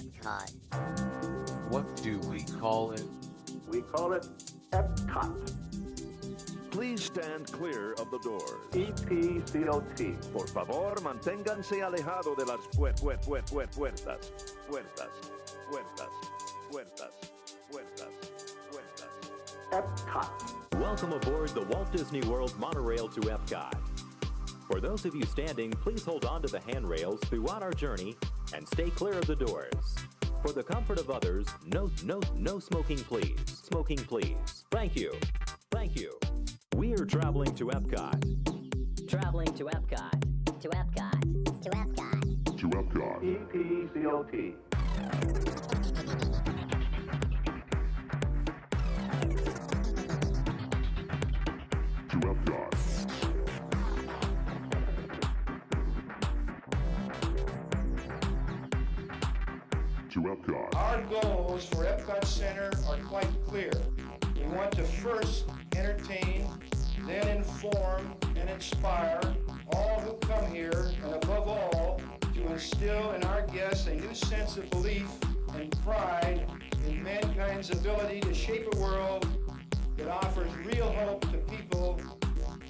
EPCOT. What do we call it? We call it EPCOT. Please stand clear of the doors. EPCOT. Por favor, manténganse alejado de las puertas. EPCOT. Welcome aboard the Walt Disney World monorail to Epcot. For those of you standing, please hold on to the handrails throughout our journey and stay clear of the doors. For the comfort of others, no smoking, please. Smoking, please. Thank you. Thank you. We are traveling to Epcot. Traveling to EPCOT. To EPCOT. To EPCOT. To Epcot. EPCOT. To Epcot. To Epcot. Our goals for Epcot Center are quite clear. We want to first entertain, then inform and inspire all who come here, and above all, to instill in our guests a new sense of belief and pride in mankind's ability to shape a world that offers real hope to people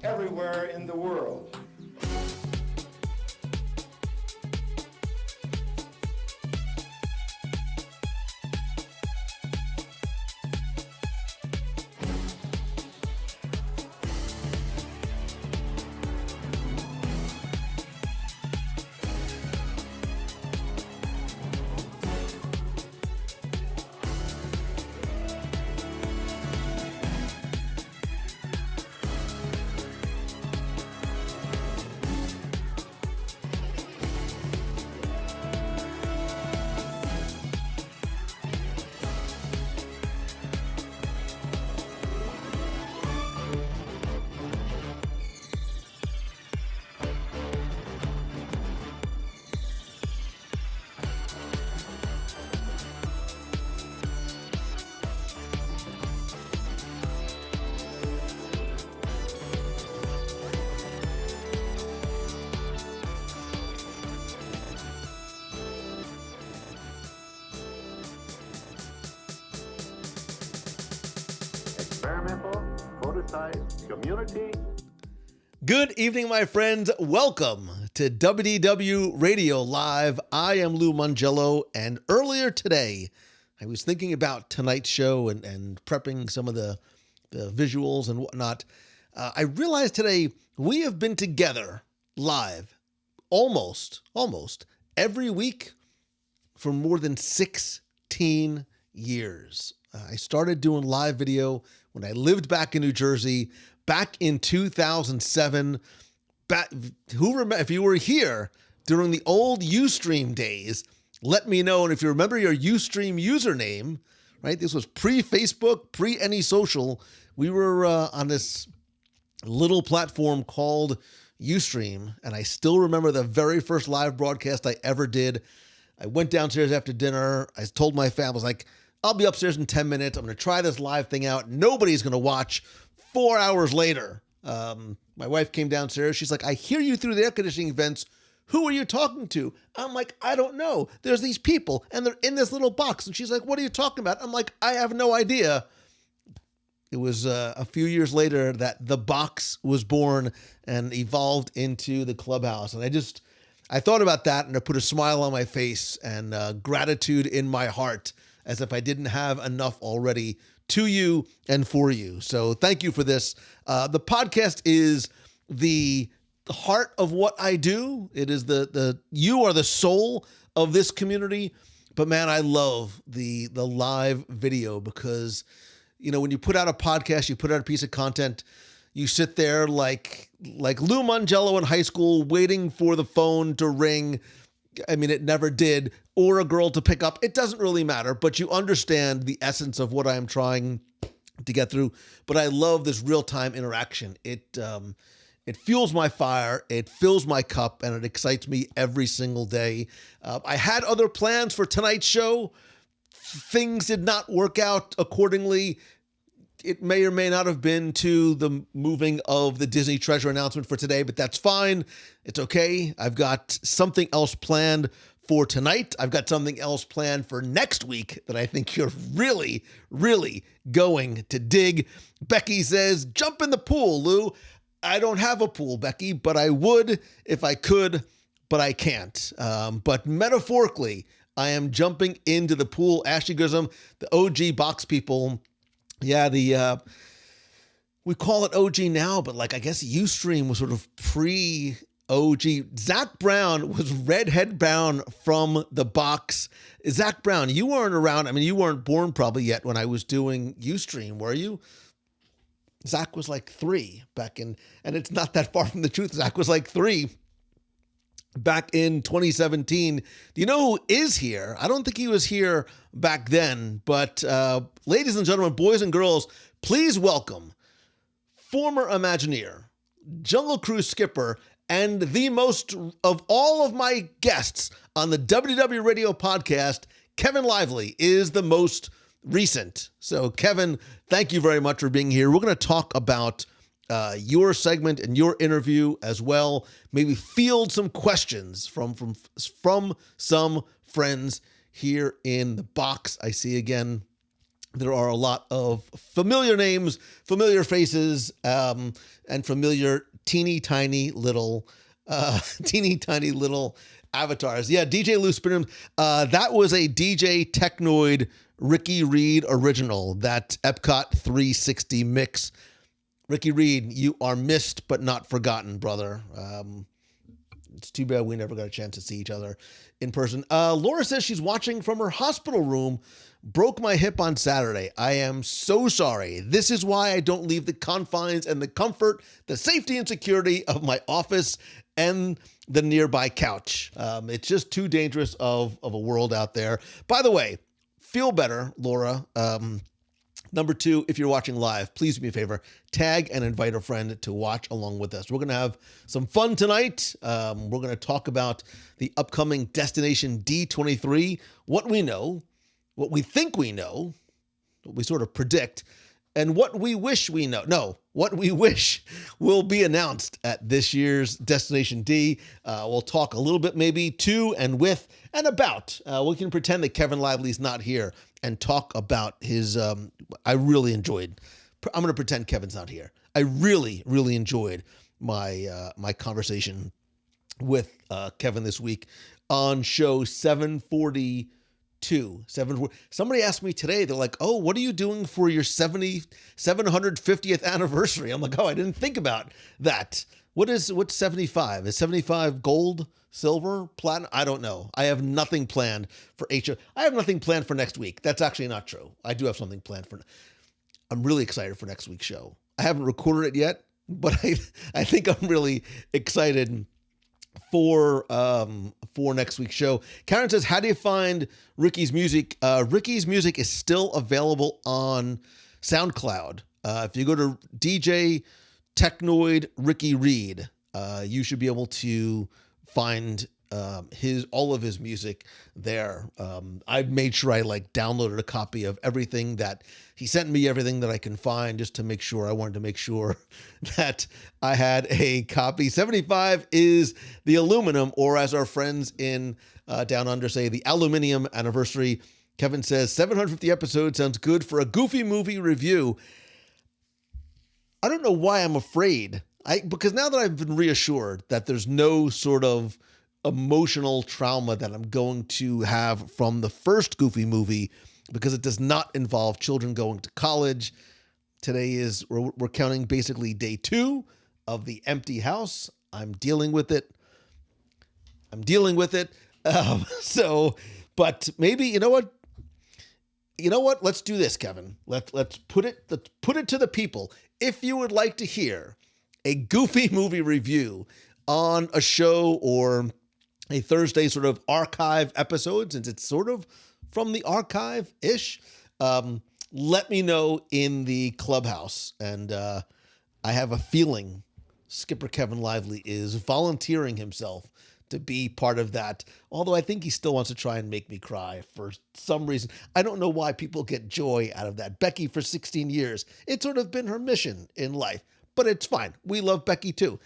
everywhere in the world. Experimental, prototype, community. Good evening, my friends. Welcome to WDW Radio Live. I am Lou Mangello, and earlier today, I was thinking about tonight's show and prepping some of the visuals and whatnot. I realized today we have been together live almost every week for more than 16 years. I started doing live video when I lived back in New Jersey back in 2007. If you were here during the old Ustream days, let me know. And if you remember your Ustream username, right? This was pre-Facebook, pre-any social. We were on this little platform called Ustream, and I still remember the very first live broadcast I ever did. I went downstairs after dinner. I told my family, I was like, I'll be upstairs in 10 minutes. I'm going to try this live thing out. Nobody's going to watch. 4 hours later, my wife came downstairs. She's like, I hear you through the air conditioning vents. Who are you talking to? I'm like, I don't know. There's these people, and they're in this little box. And she's like, what are you talking about? I'm like, I have no idea. It was a few years later that the box was born and evolved into the clubhouse. And I thought about that, and it put a smile on my face and gratitude in my heart, as if I didn't have enough already to you and for you. So thank you for this. The podcast is the heart of what I do. It is you are the soul of this community. But man, I love the live video because, you know, when you put out a podcast, you put out a piece of content, you sit there like Lou Mangello in high school, waiting for the phone to ring. I mean, it never did, or a girl to pick up. It doesn't really matter, but you understand the essence of what I'm trying to get through. But I love this real-time interaction. It fuels my fire, it fills my cup, and it excites me every single day. I had other plans for tonight's show. Things did not work out accordingly. It may or may not have been to the moving of the Disney Treasure announcement for today, but that's fine. It's okay. I've got something else planned for tonight. I've got something else planned for next week that I think you're really, really going to dig. Becky says, jump in the pool, Lou. I don't have a pool, Becky, but I would if I could, but I can't. But metaphorically, I am jumping into the pool. Ashley Grissom, the OG box people. Yeah, we call it OG now, but like I guess Ustream was sort of pre-OG. Zach Brown was redhead Brown from the box. Zach Brown, you weren't around. I mean, you weren't born probably yet when I was doing Ustream, were you? Zach was like 3 back in, and it's not that far from the truth. Zach was like 3 back in 2017. Do you know who is here? I don't think he was here back then, but ladies and gentlemen, boys and girls, please welcome former Imagineer, Jungle Cruise skipper, and the most of all of my guests on the WDW Radio podcast, Kevin Lively, is the most recent. So Kevin, thank you very much for being here. We're going to talk about your segment and your interview as well. Maybe field some questions from some friends here in the box. I see again, there are a lot of familiar names, familiar faces, and familiar teeny tiny little avatars. Yeah, DJ Lou Spinham. That was a DJ Technoid Ricky Reed original, that EPCOT 360 mix. Ricky Reed, you are missed but not forgotten, brother. It's too bad we never got a chance to see each other in person. Laura says she's watching from her hospital room. Broke my hip on Saturday. I am so sorry. This is why I don't leave the confines and the comfort, the safety and security of my office and the nearby couch. It's just too dangerous of a world out there. By the way, feel better, Laura. Number 2, if you're watching live, please do me a favor, tag and invite a friend to watch along with us. We're going to have some fun tonight. We're going to talk about the upcoming Destination D23, what we know, what we think we know, what we sort of predict, and what we wish we know. No, what we wish will be announced at this year's Destination D. We'll talk a little bit maybe to and with and about. We can pretend that Kevin Lively's not here and talk about his, I really enjoyed, I'm going to pretend Kevin's not here. I really, really enjoyed my conversation with Kevin this week on show 742. Somebody asked me today, they're like, oh, what are you doing for your 750th anniversary? I'm like, oh, I didn't think about that. What's 75? Is 75 gold, silver, platinum? I don't know. I have nothing planned for I have nothing planned for next week. That's actually not true. I do have something planned I'm really excited for next week's show. I haven't recorded it yet, but I think I'm really excited for next week's show. Karen says, how do you find Ricky's music? Ricky's music is still available on SoundCloud. If you go to DJ Technoid Ricky Reed, you should be able to find all of his music there. I've made sure I downloaded a copy of everything that he sent me, everything that I can find, just to make sure. I wanted to make sure that I had a copy. 75 is the aluminum, or as our friends in Down Under say, the aluminium anniversary. Kevin says 750 episodes sounds good for a goofy movie review. I don't know why I'm afraid. Because now that I've been reassured that there's no sort of emotional trauma that I'm going to have from the first Goofy movie, because it does not involve children going to college. Today we're counting basically day 2 of the empty house. I'm dealing with it. But maybe, you know what? Let's do this, Kevin. Let's put it to the people. If you would like to hear a Goofy movie review on a show or a Thursday sort of archive episode, since it's sort of from the archive-ish, let me know in the clubhouse. And I have a feeling Skipper Kevin Lively is volunteering himself to be part of that. Although I think he still wants to try and make me cry for some reason. I don't know why people get joy out of that. Becky, for 16 years, it's sort of been her mission in life, but it's fine. We love Becky too.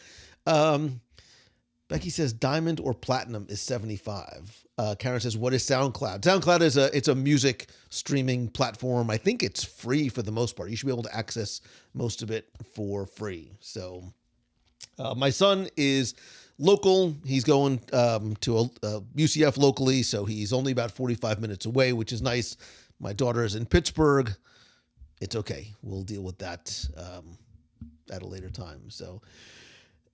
Becky says diamond or platinum is 75. Karen says, what is SoundCloud? SoundCloud is it's a music streaming platform. I think it's free for the most part. You should be able to access most of it for free. So my son is local. He's going to a UCF locally, so he's only about 45 minutes away, which is nice. My daughter is in Pittsburgh. It's okay. We'll deal with that at a later time. So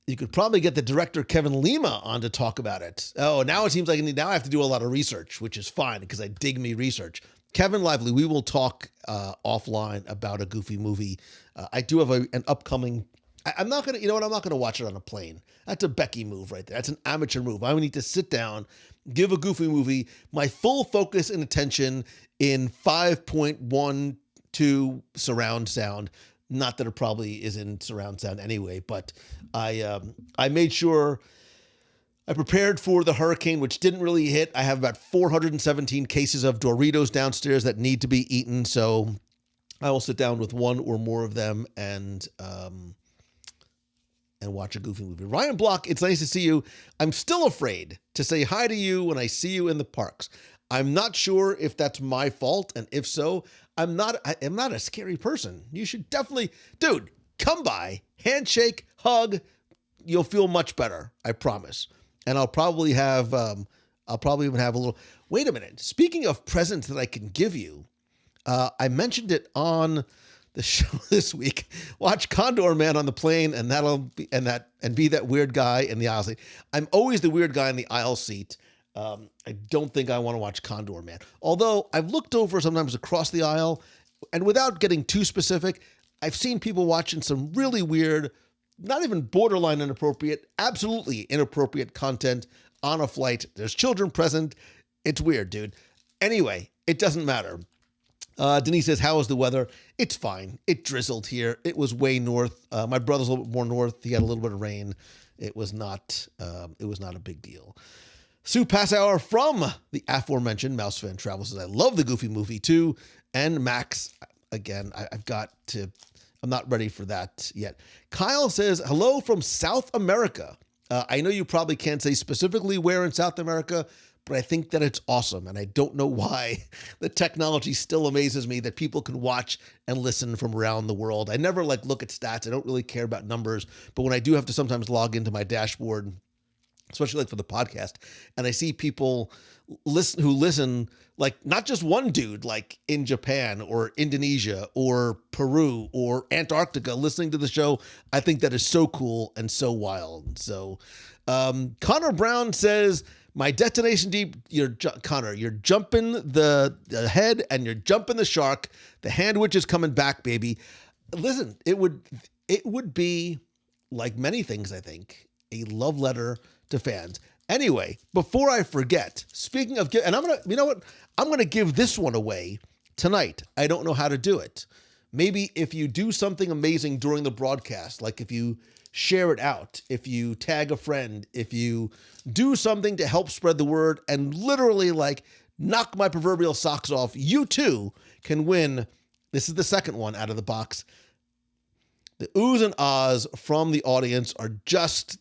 you could probably get the director, Kevin Lima, on to talk about it. Oh, now it seems like now I have to do a lot of research, which is fine because I dig me research. Kevin Lively, we will talk offline about a Goofy movie. I do have an upcoming... I'm not going to, I'm not going to watch it on a plane. That's a Becky move right there. That's an amateur move. I would need to sit down, give a Goofy movie my full focus and attention in 5.12 surround sound. Not that it probably is in surround sound anyway, but I made sure I prepared for the hurricane, which didn't really hit. I have about 417 cases of Doritos downstairs that need to be eaten. So I will sit down with one or more of them and watch a Goofy movie. Ryan Block, it's nice to see you. I'm still afraid to say hi to you when I see you in the parks. I'm not sure if that's my fault, and if so, I am not a scary person. You should definitely, dude, come by, handshake, hug. You'll feel much better, I promise. And I'll probably even have a little. Wait a minute. Speaking of presents that I can give you, I mentioned it on the show this week. Watch Condor Man on the plane, and be that weird guy in the aisle seat. I'm always the weird guy in the aisle seat. I don't think I want to watch Condor Man. Although I've looked over sometimes across the aisle, and without getting too specific, I've seen people watching some really weird, not even borderline inappropriate, absolutely inappropriate content on a flight. There's children present. It's weird, dude. Anyway, it doesn't matter. Denise says, how is the weather? It's fine. It drizzled here. It was way north. My brother's a little bit more north. He had a little bit of rain. It was not a big deal. Sue Passauer from the aforementioned Mouse Fan Travel says, I love the Goofy movie too. And Max, again, I'm not ready for that yet. Kyle says, hello from South America. I know you probably can't say specifically where in South America, but I think that it's awesome. And I don't know why the technology still amazes me that people can watch and listen from around the world. I never look at stats. I don't really care about numbers, but when I do have to sometimes log into my dashboard, especially for the podcast, and I see people who listen, not just one dude, in Japan or Indonesia or Peru or Antarctica listening to the show. I think that is so cool and so wild. So Connor Brown says, my Destination D, Connor, you're jumping the head and you're jumping the shark. The Handwich is coming back, baby. Listen, it would be, like many things, I think, a love letter to fans. Anyway, before I forget, speaking of, and I'm going to give this one away tonight. I don't know how to do it. Maybe if you do something amazing during the broadcast, like if you share it out, if you tag a friend, if you do something to help spread the word and literally knock my proverbial socks off, you too can win. This is the second one out of the box. The oohs and ahs from the audience are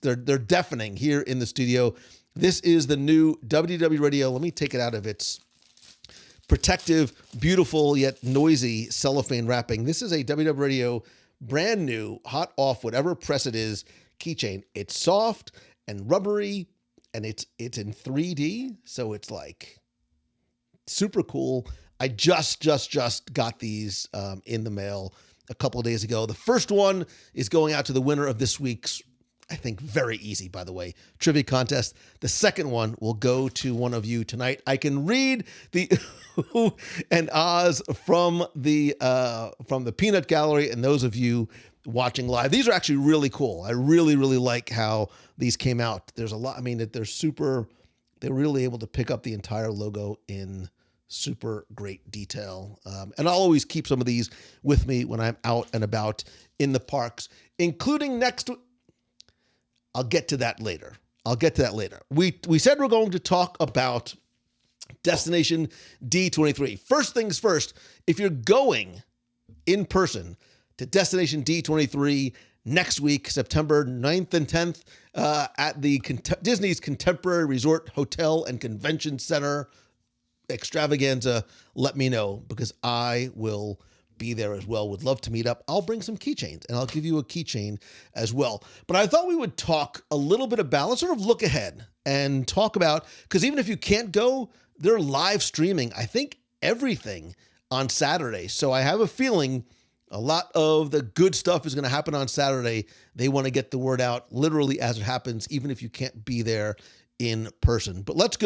they're deafening here in the studio. This is the new WDW Radio. Let me take it out of its protective, beautiful, yet noisy cellophane wrapping. This is a WDW Radio brand new, hot off whatever press it is, keychain. It's soft and rubbery, and it's in 3D, so it's super cool. I just got these in the mail a couple of days ago. The first one is going out to the winner of this week's, I think very easy, by the way, trivia contest. The second one will go to one of you tonight. I can read the ooh and ahs from the peanut gallery, and those of you watching live. These are actually really cool. I really, really like how these came out. There's a lot. I mean, they're really able to pick up the entire logo in super great detail. And I'll always keep some of these with me when I'm out and about in the parks, including next. I'll get to that later. We said we're going to talk about Destination D23. First things first, if you're going in person to Destination D23 next week, September 9th and 10th, at the Disney's Contemporary Resort Hotel and Convention Center extravaganza, let me know, because I will be there as well. Would love to meet up. I'll bring some keychains, and I'll give you a keychain as well. But I thought we would talk a little bit about, let's sort of look ahead and talk about, because even if you can't go, they're live streaming, I think, everything on Saturday. So I have a feeling a lot of the good stuff is going to happen on Saturday. They want to get the word out literally as it happens, even if you can't be there in person. But let's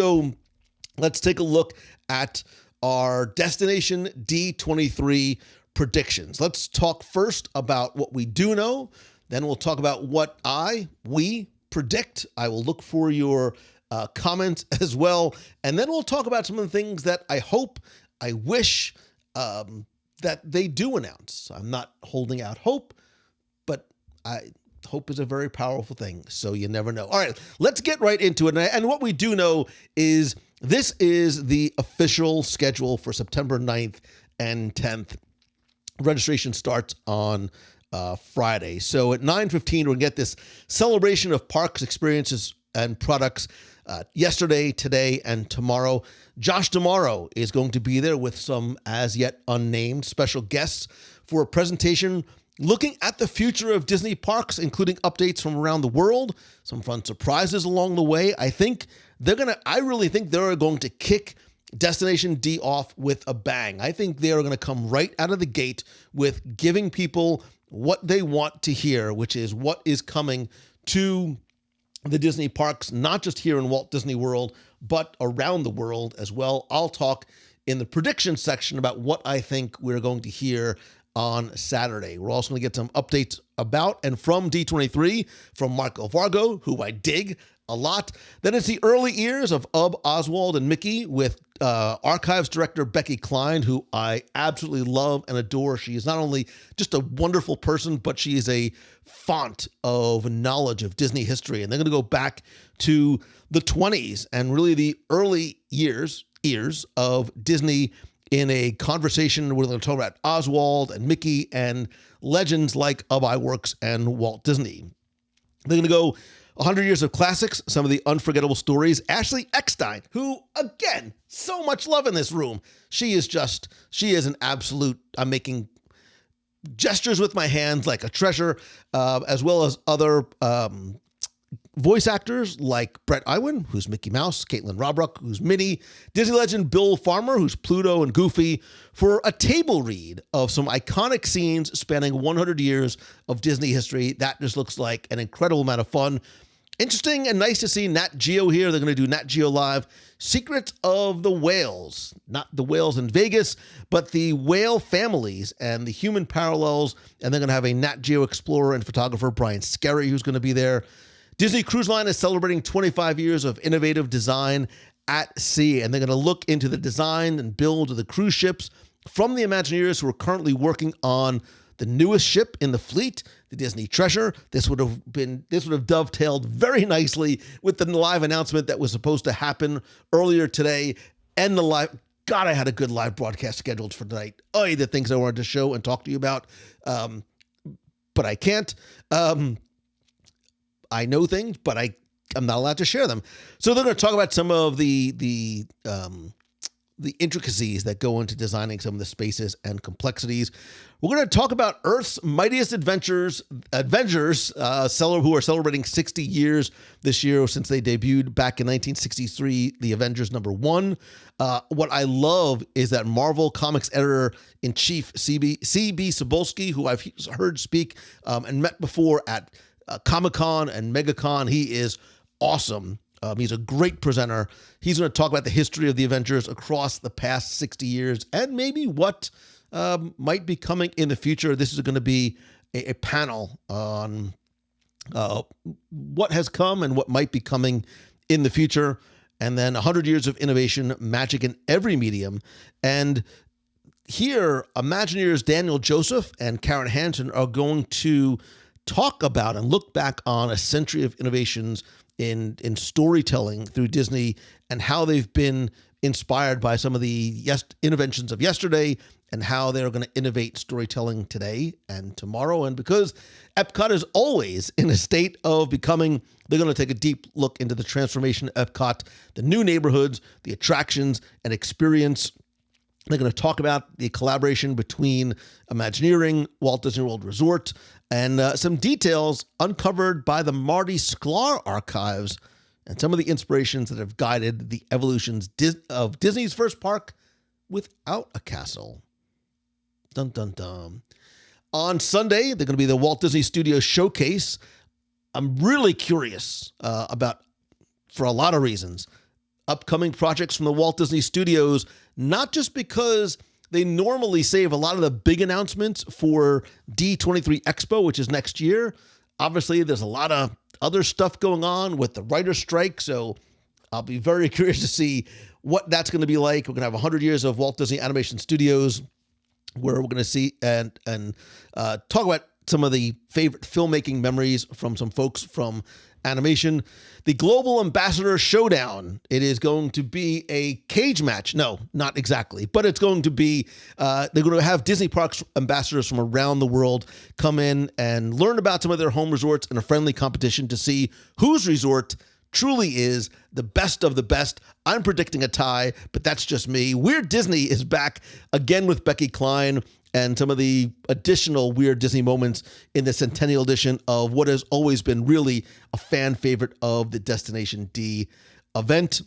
take a look at our Destination D23 predictions. Let's talk first about what we do know. Then we'll talk about what we predict. I will look for your comments as well. And then we'll talk about some of the things that I hope, I wish that they do announce. I'm not holding out hope, but hope is a very powerful thing, so you never know. All right, let's get right into it. And what we do know is this is the official schedule for September 9th and 10th. Registration starts on Friday. So at 9:15, we'll get this celebration of parks, experiences, and products yesterday, today, and tomorrow. Josh D'Amaro is going to be there with some as yet unnamed special guests for a presentation looking at the future of Disney parks, including updates from around the world, some fun surprises along the way. I really think they're going to kick Destination D off with a bang. I think they are going to come right out of the gate with giving people what they want to hear, which is what is coming to the Disney parks, not just here in Walt Disney World, but around the world as well. I'll talk in the prediction section about what I think we're going to hear on Saturday. We're also going to get some updates about and from D23 from Marco Vargo, who I dig a lot. Then it's the early years of Ub, Oswald, and Mickey with Archives Director Becky Klein, who I absolutely love and adore. She is not only just a wonderful person, but she is a font of knowledge of Disney history. And they're going to go back to the 20s and really the early years of Disney in a conversation where they're going to talk about Oswald and Mickey and legends like Ub Iwerks and Walt Disney. They're going to go 100 years of classics, some of the unforgettable stories. Ashley Eckstein, who, again, so much love in this room. She is an absolute, I'm making gestures with my hands like a treasure, as well as other voice actors like Brett Iwan, who's Mickey Mouse, Caitlin Robrock, who's Minnie, Disney legend Bill Farmer, who's Pluto and Goofy, for a table read of some iconic scenes spanning 100 years of Disney history. That just looks like an incredible amount of fun. Interesting and nice to see Nat Geo here. They're going to do Nat Geo Live, Secrets of the Whales. Not the whales in Vegas, but the whale families and the human parallels. And they're going to have a Nat Geo explorer and photographer, Brian Skerry, who's going to be there. Disney Cruise Line is celebrating 25 years of innovative design at sea, and they're going to look into the design and build of the cruise ships from the Imagineers who are currently working on the newest ship in the fleet, the Disney Treasure. This would have dovetailed very nicely with the live announcement that was supposed to happen earlier today, and the live. God, I had a good live broadcast scheduled for tonight. Oh, the things I wanted to show and talk to you about, but I can't. I know things, but I'm not allowed to share them. So they're going to talk about some of the intricacies that go into designing some of the spaces and complexities. We're going to talk about Earth's Mightiest Avengers, who are celebrating 60 years this year since they debuted back in 1963, the Avengers #1. What I love is that Marvel Comics editor-in-chief C.B. Cebulski, who I've heard speak and met before at Comic-Con and MegaCon. He is awesome. He's a great presenter. He's going to talk about the history of the Avengers across the past 60 years and maybe what might be coming in the future. This is going to be a panel on what has come and what might be coming in the future. And then 100 years of innovation, magic in every medium. And here, Imagineers Daniel Joseph and Karen Hansen are going to talk about and look back on a century of innovations in storytelling through Disney and how they've been inspired by some of the innovations of yesterday and how they're going to innovate storytelling today and tomorrow. And because EPCOT is always in a state of becoming, they're going to take a deep look into the transformation of EPCOT, the new neighborhoods, the attractions and experience. They're going to talk about the collaboration between Imagineering, Walt Disney World Resort, and some details uncovered by the Marty Sklar archives and some of the inspirations that have guided the evolutions of Disney's first park without a castle. Dun, dun, dun. On Sunday, they're going to be the Walt Disney Studios Showcase. I'm really curious about, for a lot of reasons, upcoming projects from the Walt Disney Studios, not just because they normally save a lot of the big announcements for D23 Expo, which is next year. Obviously, there's a lot of other stuff going on with the writer's strike, so I'll be very curious to see what that's going to be like. We're going to have 100 years of Walt Disney Animation Studios, where we're going to see and talk about some of the favorite filmmaking memories from some folks from animation. The Global Ambassador Showdown. It is going to be a cage match. No, not exactly, but it's going to be, they're going to have Disney Parks ambassadors from around the world come in and learn about some of their home resorts in a friendly competition to see whose resort truly is the best of the best. I'm predicting a tie, but that's just me. Weird Disney is back again with Becky Klein and some of the additional Weird Disney moments in the Centennial Edition of what has always been really a fan favorite of the Destination D event.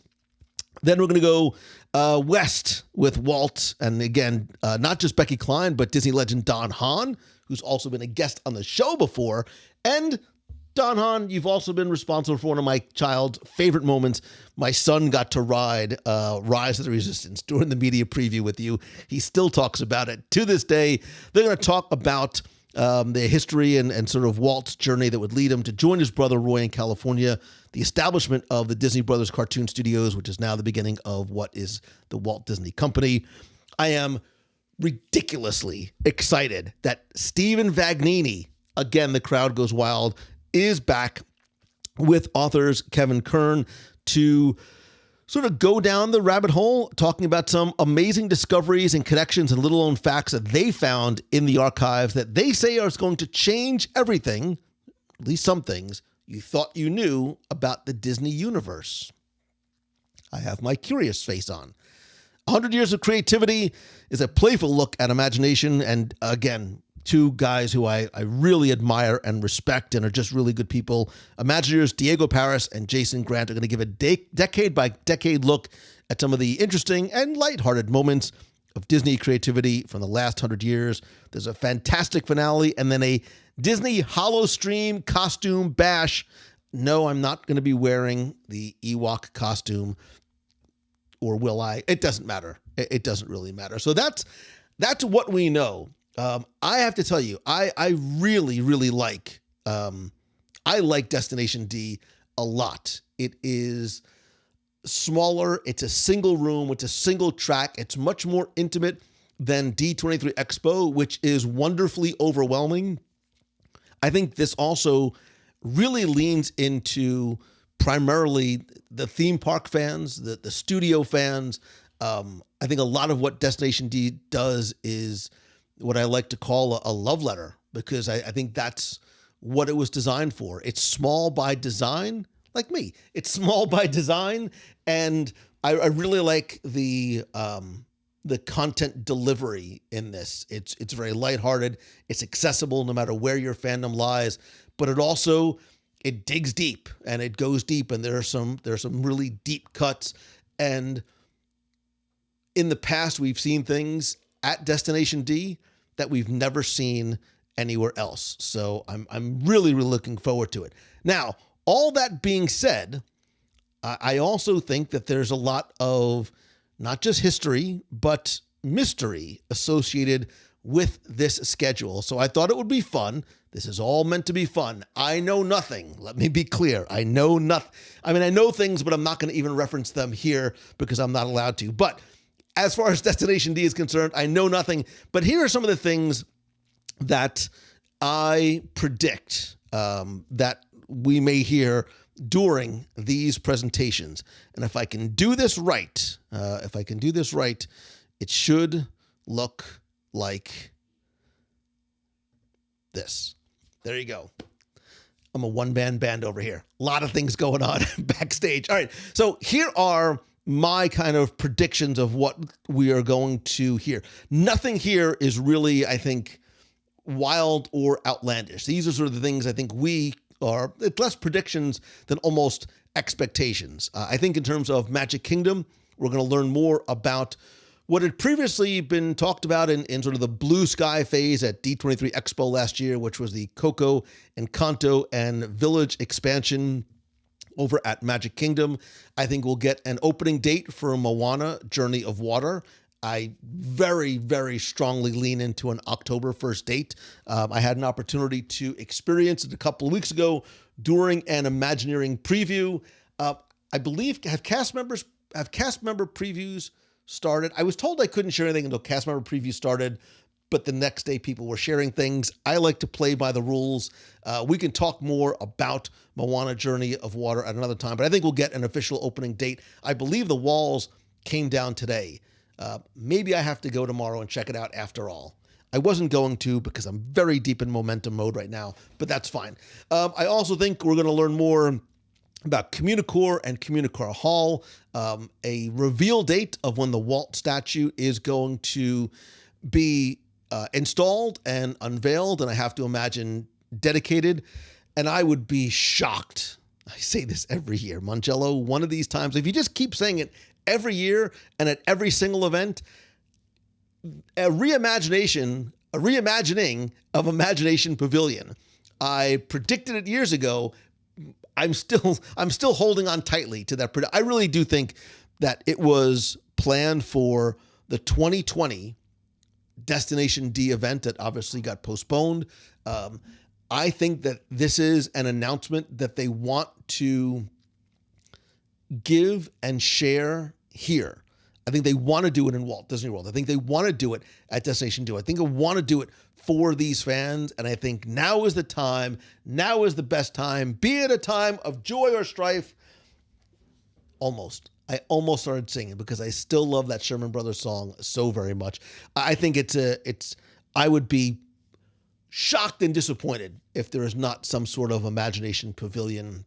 Then we're going to go west with Walt, and again, not just Becky Klein, but Disney legend Don Hahn, who's also been a guest on the show before. And Don Hahn, you've also been responsible for one of my child's favorite moments. My son got to ride Rise of the Resistance during the media preview with you. He still talks about it to this day. They're going to talk about the history and sort of Walt's journey that would lead him to join his brother Roy in California, the establishment of the Disney Brothers Cartoon Studios, which is now the beginning of what is the Walt Disney Company. I am ridiculously excited that Stephen Vagnini, again, the crowd goes wild, is back with authors Kevin Kern to sort of go down the rabbit hole, talking about some amazing discoveries and connections and little-known facts that they found in the archives that they say are going to change everything, at least some things, you thought you knew about the Disney universe. I have my curious face on. 100 Years of Creativity is a playful look at imagination, and again, two guys who I really admire and respect and are just really good people. Imagineers Diego Paris and Jason Grant are going to give a decade-by-decade look at some of the interesting and lighthearted moments of Disney creativity from the last 100 years. There's a fantastic finale and then a Disney Hollow Stream costume bash. No, I'm not going to be wearing the Ewok costume, or will I? It doesn't matter. It doesn't really matter. So that's what we know. I have to tell you, I really, really like, I like Destination D a lot. It is smaller. It's a single room. It's a single track. It's much more intimate than D23 Expo, which is wonderfully overwhelming. I think this also really leans into primarily the theme park fans, the studio fans. I think a lot of what Destination D does is what I like to call a love letter, because I think that's what it was designed for. It's small by design, like me. It's small by design, and I really like the content delivery in this. It's very lighthearted. It's accessible no matter where your fandom lies, but it digs deep and it goes deep, and there are some really deep cuts. And in the past, we've seen things at Destination D that we've never seen anywhere else. So I'm really, really looking forward to it. Now, all that being said, I also think that there's a lot of not just history, but mystery associated with this schedule. So I thought it would be fun. This is all meant to be fun. I know nothing. Let me be clear. I know nothing. I mean, I know things, but I'm not going to even reference them here because I'm not allowed to. But as far as Destination D is concerned, I know nothing. But here are some of the things that I predict that we may hear during these presentations. And if I can do this right, it should look like this. There you go. I'm a one-man band over here. A lot of things going on backstage. All right, so here are my kind of predictions of what we are going to hear. Nothing here is really, I think, wild or outlandish. These are sort of the things I think it's less predictions than almost expectations. I think in terms of Magic Kingdom, we're going to learn more about what had previously been talked about in sort of the blue sky phase at D23 Expo last year, which was the Coco, Encanto, and Village expansion over at Magic Kingdom. I think we'll get an opening date for Moana, Journey of Water. I very, very strongly lean into an October 1st date. I had an opportunity to experience it a couple of weeks ago during an Imagineering preview. I believe, have cast member previews started? I was told I couldn't share anything until cast member preview started, but the next day people were sharing things. I like to play by the rules. We can talk more about Moana Journey of Water at another time, but I think we'll get an official opening date. I believe the walls came down today. Maybe I have to go tomorrow and check it out after all. I wasn't going to because I'm very deep in momentum mode right now, but that's fine. I also think we're going to learn more about Communicore and Communicore Hall, a reveal date of when the Walt statue is going to be installed and unveiled, and I have to imagine dedicated. And I would be shocked. I say this every year, Mangello, one of these times, if you just keep saying it every year and at every single event, a reimagining of Imagination Pavilion. I predicted it years ago. I'm still holding on tightly to that. I really do think that it was planned for the 2020 Destination D event that obviously got postponed. I think that this is an announcement that they want to give and share here. I think they want to do it in Walt Disney World. I think they want to do it at Destination D. I think they want to do it for these fans, and I think now is the time. Now is the best time. Be it a time of joy or strife. I almost started singing because I still love that Sherman Brothers song so very much. I think I would be shocked and disappointed if there is not some sort of Imagination Pavilion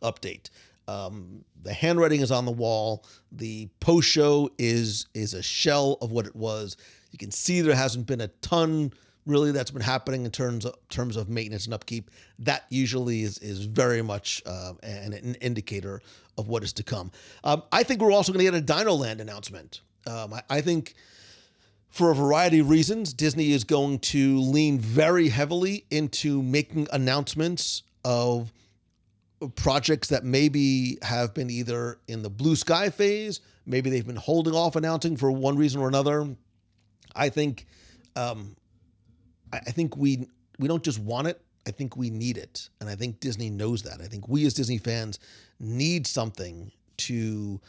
update. The handwriting is on the wall. The post show is a shell of what it was. You can see there hasn't been a ton really that's been happening in terms of maintenance and upkeep. That usually is very much an indicator of what is to come. I think we're also going to get a Dinoland announcement. I think for a variety of reasons, Disney is going to lean very heavily into making announcements of projects that maybe have been either in the blue sky phase, maybe they've been holding off announcing for one reason or another. I think we don't just want it. I think we need it. And I think Disney knows that. I think we as Disney fans need something to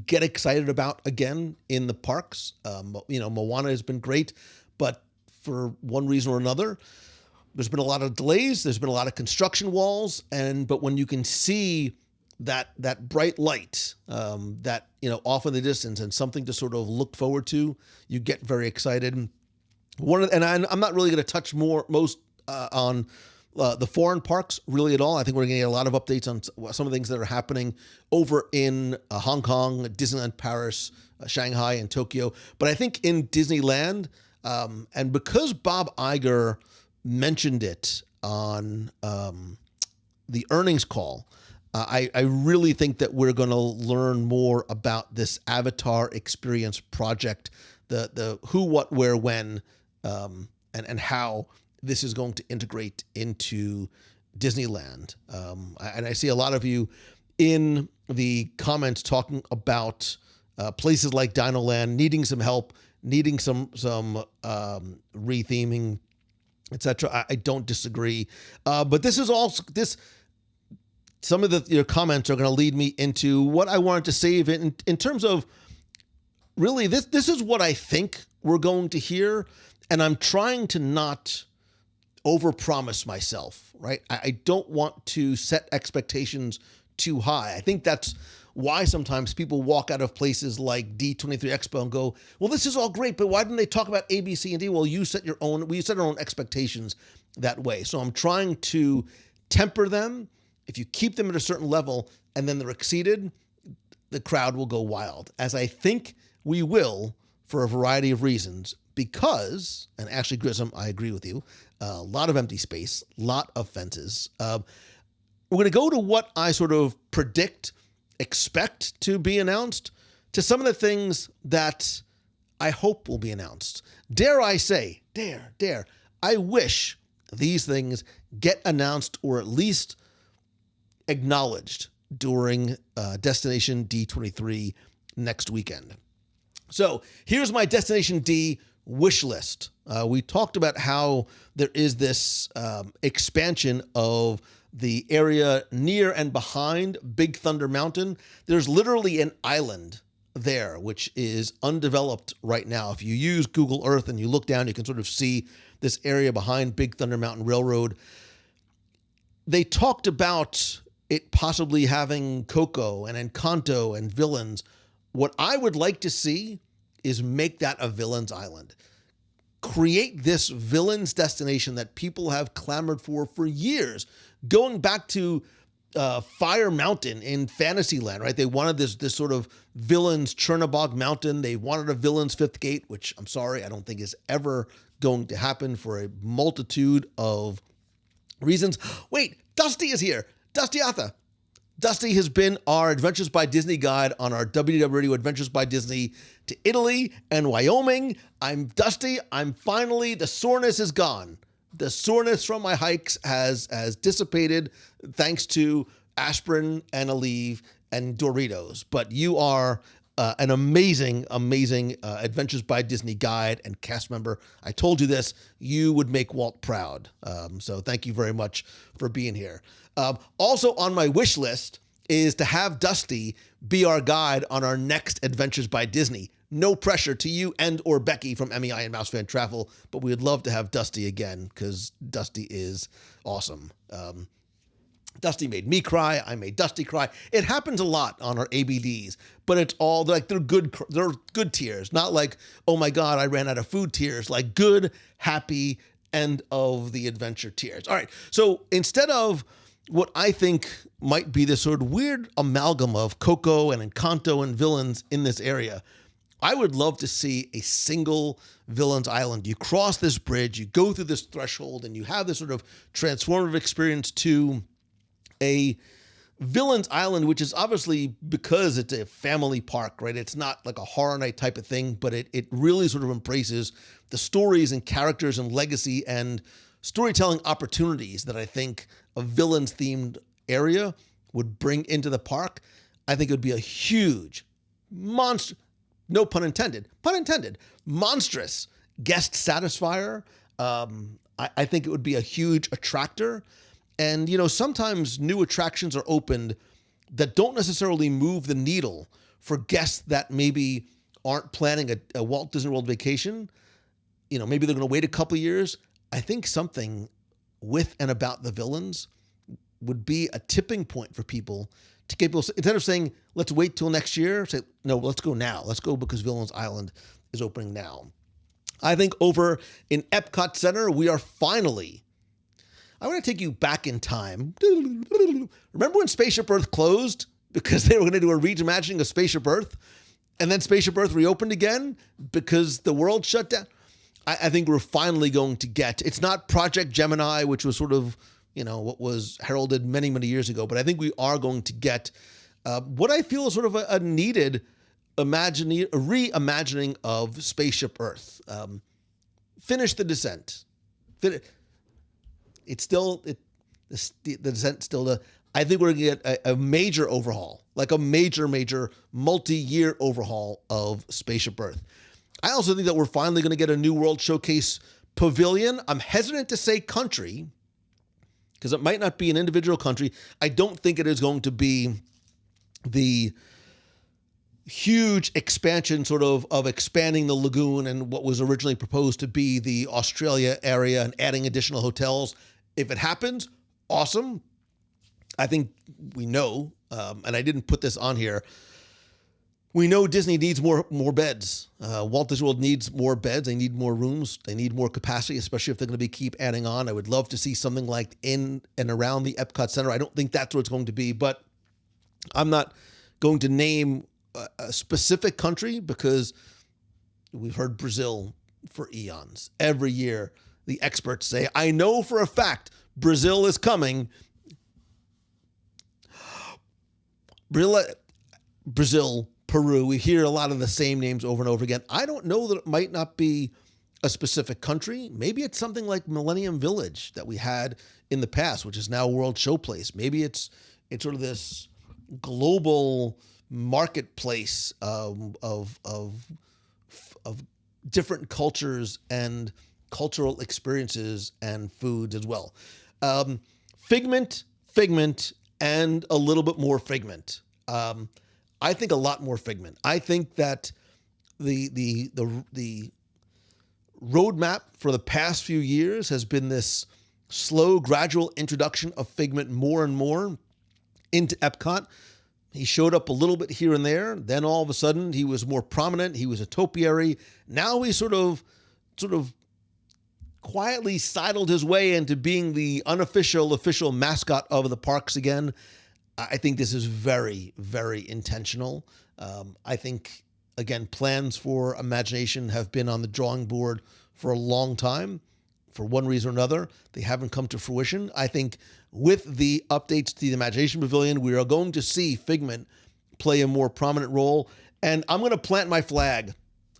get excited about again in the parks. Moana has been great, but for one reason or another, there's been a lot of delays. There's been a lot of construction walls. But when you can see that bright light off in the distance and something to sort of look forward to, you get very excited. I'm not really going to touch most on the foreign parks really at all. I think we're going to get a lot of updates on some of the things that are happening over in Hong Kong, Disneyland Paris, Shanghai, and Tokyo. But I think in Disneyland, and because Bob Iger mentioned it on the earnings call, I really think that we're going to learn more about this Avatar Experience project, the who, what, where, when, and how this is going to integrate into Disneyland. And I see a lot of you in the comments talking about places like Dinoland needing some help, needing some retheming, etc. I don't disagree. But this is also some of your comments are going to lead me into what I wanted to save in terms of really this is what I think we're going to hear, and I'm trying to not overpromise myself, right? I don't want to set expectations too high. I think that's why sometimes people walk out of places like D23 Expo and go, well, this is all great, but why didn't they talk about A, B, C, and D? Well, we set our own expectations that way. So I'm trying to temper them. If you keep them at a certain level and then they're exceeded, the crowd will go wild, as I think we will for a variety of reasons. Because, and Ashley Grissom, I agree with you, a lot of empty space, a lot of fences. We're going to go to what I sort of expect to be announced, to some of the things that I hope will be announced. Dare I say, I wish these things get announced or at least acknowledged during Destination D23 next weekend. So here's my Destination D wish list. We talked about how there is this expansion of the area near and behind Big Thunder Mountain. There's literally an island there, which is undeveloped right now. If you use Google Earth and you look down, you can sort of see this area behind Big Thunder Mountain Railroad. They talked about it possibly having Coco and Encanto and villains. What I would like to see is make that a villains island. Create this villains destination that people have clamored for years, going back to Fire Mountain in Fantasyland, right? They wanted this sort of villains Chernobog Mountain. They wanted a villains Fifth Gate, which I'm sorry, I don't think is ever going to happen for a multitude of reasons. Wait, Dusty is here. Dusty Atha. Dusty has been our Adventures by Disney guide on our WDW Radio Adventures by Disney to Italy and Wyoming. I'm Dusty. The soreness is gone. The soreness from my hikes has dissipated thanks to aspirin and Aleve and Doritos. But you are an amazing Adventures by Disney guide and cast member. I told you this. You would make Walt proud. So thank you very much for being here. Also on my wish list is to have Dusty be our guide on our next Adventures by Disney. No pressure to you and or Becky from MEI and Mouse Fan Travel, but we would love to have Dusty again because Dusty is awesome. Dusty made me cry. I made Dusty cry. It happens a lot on our ABDs, but it's all like they're good tears, not like, oh my God, I ran out of food tears, like good, happy, end of the adventure tears. All right. So instead of what I think might be this sort of weird amalgam of Coco and Encanto and villains in this area, I would love to see a single villains island. You cross this bridge, you go through this threshold, and you have this sort of transformative experience to a villains island, which is obviously because it's a family park, right? It's not like a horror night type of thing, but it really sort of embraces the stories and characters and legacy and storytelling opportunities that I think a villains themed area would bring into the park. I think it would be a huge monster, no pun intended, monstrous guest satisfier. I think it would be a huge attractor. And, you know, sometimes new attractions are opened that don't necessarily move the needle for guests that maybe aren't planning a Walt Disney World vacation. You know, maybe they're going to wait a couple of years. I think something with and about the villains would be a tipping point for people to get people, instead of saying, let's wait till next year, say, no, let's go now. Let's go because Villains Island is opening now. I think over in EPCOT Center, we are finally, I want to take you back in time. Remember when Spaceship Earth closed because they were going to do a reimagining of Spaceship Earth, and then Spaceship Earth reopened again because the world shut down? I think we're finally going to get, it's not Project Gemini, which was sort of, you know, what was heralded many, many years ago, but I think we are going to get what I feel is sort of a needed reimagining of Spaceship Earth. Finish the descent. The descent still, I think we're going to get a major overhaul, like a major multi-year overhaul of Spaceship Earth. I also think that we're finally going to get a New World Showcase pavilion. I'm hesitant to say country because it might not be an individual country. I don't think it is going to be the huge expansion of expanding the lagoon and what was originally proposed to be the Australia area and adding additional hotels. If it happens, awesome. I think we know, and I didn't put this on here, we know Disney needs more beds. Walt Disney World needs more beds. They need more rooms. They need more capacity, especially if they're going to keep adding on. I would love to see something like in and around the EPCOT Center. I don't think that's what it's going to be, but I'm not going to name a specific country because we've heard Brazil for eons. Every year, the experts say, I know for a fact Brazil is coming. Brazil, Peru, we hear a lot of the same names over and over again. I don't know that it might not be a specific country. Maybe it's something like Millennium Village that we had in the past, which is now World Showplace. Maybe it's sort of this global marketplace of different cultures and cultural experiences and foods as well. Figment, and a little bit more Figment. I think a lot more Figment. I think that the roadmap for the past few years has been this slow, gradual introduction of Figment more and more into Epcot. He showed up a little bit here and there. Then all of a sudden he was more prominent. He was a topiary. Now he sort of quietly sidled his way into being the official mascot of the parks again. I think this is very, very intentional. I think, again, plans for Imagination have been on the drawing board for a long time. For one reason or another, they haven't come to fruition. I think with the updates to the Imagination Pavilion, we are going to see Figment play a more prominent role. And I'm going to plant my flag.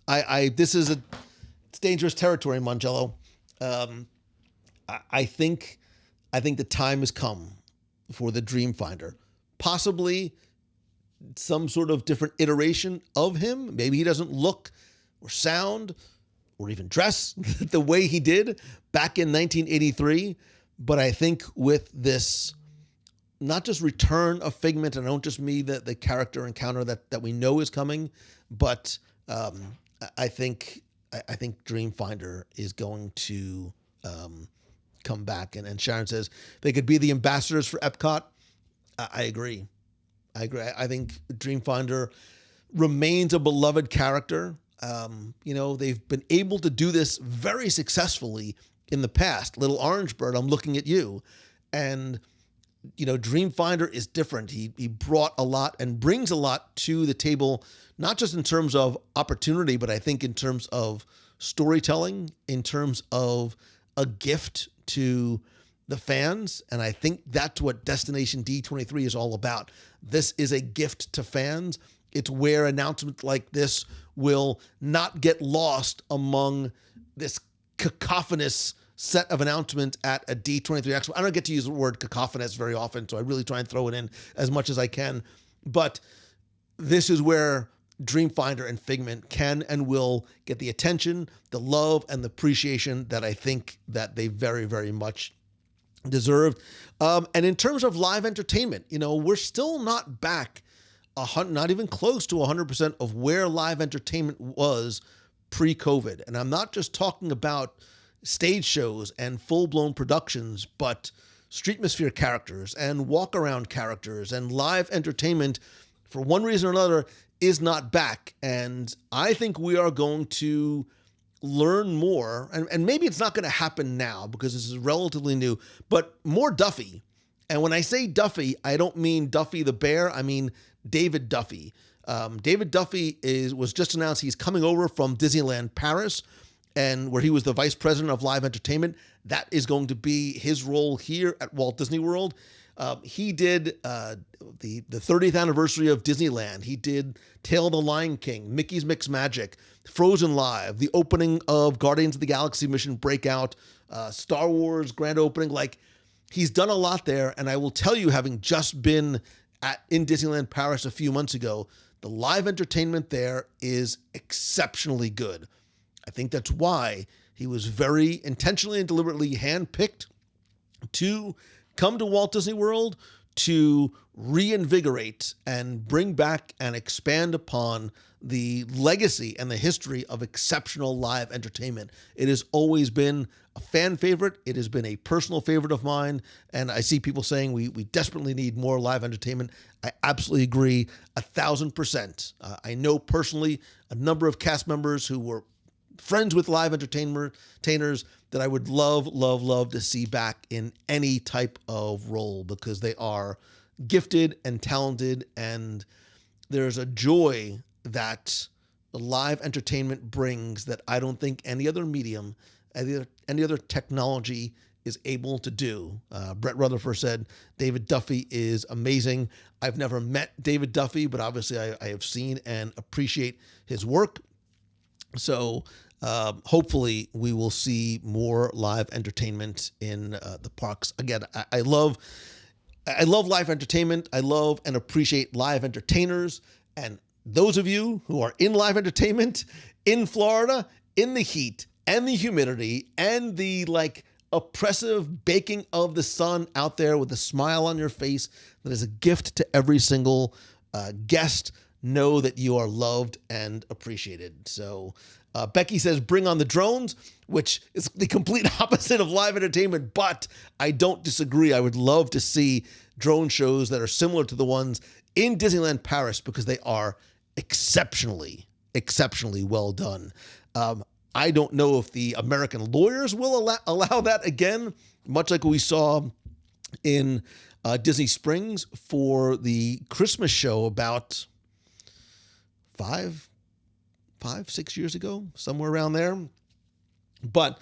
This is it's dangerous territory, Mangello. I think the time has come for the Dreamfinder. Possibly some sort of different iteration of him. Maybe he doesn't look or sound or even dress the way he did back in 1983. But I think with this, not just return of Figment, and I don't just mean the character encounter that we know is coming, but I think Dreamfinder is going to come back. And Sharon says they could be the ambassadors for Epcot. I agree. I think Dreamfinder remains a beloved character. They've been able to do this very successfully in the past. Little Orange Bird, I'm looking at you. And, Dreamfinder is different. He brought a lot and brings a lot to the table, not just in terms of opportunity, but I think in terms of storytelling, in terms of a gift to the fans. And I think that's what Destination D23 is all about. This is a gift to fans. It's where announcements like this will not get lost among this cacophonous set of announcements at a D23 Expo. I don't get to use the word cacophonous very often, so I really try and throw it in as much as I can. But this is where Dreamfinder and Figment can and will get the attention, the love, and the appreciation that I think that they very, very much deserved. And in terms of live entertainment, we're still not back, not even close to 100% of where live entertainment was pre-COVID. And I'm not just talking about stage shows and full-blown productions, but Streetmosphere characters and walk-around characters and live entertainment, for one reason or another, is not back. And I think we are going to learn more, and maybe it's not going to happen now because this is relatively new, but more Duffy. And when I say Duffy, I don't mean Duffy the bear. I mean David Duffy. David Duffy was just announced he's coming over from Disneyland Paris, and where he was the vice president of live entertainment. That is going to be his role here at Walt Disney World. He did the 30th anniversary of Disneyland. He did Tale of the Lion King, Mickey's Mixed Magic, Frozen Live, the opening of Guardians of the Galaxy Mission Breakout, Star Wars grand opening. Like, he's done a lot there. And I will tell you, having just been in Disneyland Paris a few months ago, the live entertainment there is exceptionally good. I think that's why he was very intentionally and deliberately handpicked to come to Walt Disney World to reinvigorate and bring back and expand upon the legacy and the history of exceptional live entertainment. It has always been a fan favorite. It has been a personal favorite of mine. And I see people saying we desperately need more live entertainment. I absolutely agree 1,000%. I know personally a number of cast members who were friends with live entertainers that I would love to see back in any type of role, because they are gifted and talented, and there's a joy that live entertainment brings that I don't think any other medium, any other technology is able to do. Brett Rutherford said David Duffy is amazing. I've never met David Duffy, but obviously I have seen and appreciate his work. So hopefully we will see more live entertainment in the parks. Again, I love live entertainment. I love and appreciate live entertainers. And those of you who are in live entertainment in Florida, in the heat and the humidity and the oppressive baking of the sun out there with a smile on your face, that is a gift to every single guest. Know that you are loved and appreciated. So Becky says, bring on the drones, which is the complete opposite of live entertainment, but I don't disagree. I would love to see drone shows that are similar to the ones in Disneyland Paris, because they are exceptionally well done. I don't know if the American lawyers will allow that again, much like we saw in Disney Springs for the Christmas show about 5-6 years ago, somewhere around there. But,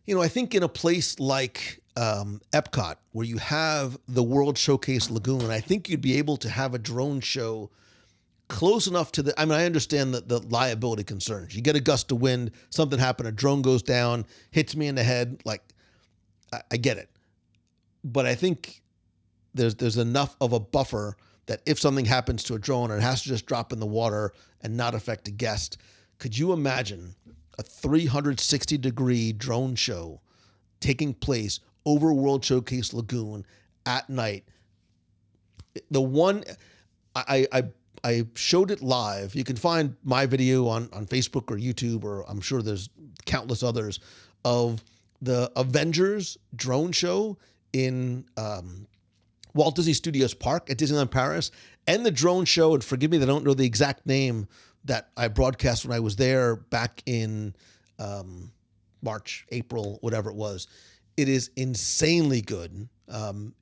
I think in a place like EPCOT, where you have the World Showcase Lagoon, I think you'd be able to have a drone show close enough to I understand the liability concerns. You get a gust of wind, something happened, a drone goes down, hits me in the head. I get it. But I think there's enough of a buffer that if something happens to a drone and it has to just drop in the water and not affect a guest, could you imagine a 360-degree drone show taking place over World Showcase Lagoon at night? The one, I showed it live. You can find my video on Facebook or YouTube, or I'm sure there's countless others, of the Avengers drone show in Walt Disney Studios Park at Disneyland Paris, and the drone show, and forgive me that I don't know the exact name, that I broadcast when I was there back in March, April, whatever it was. It is insanely good.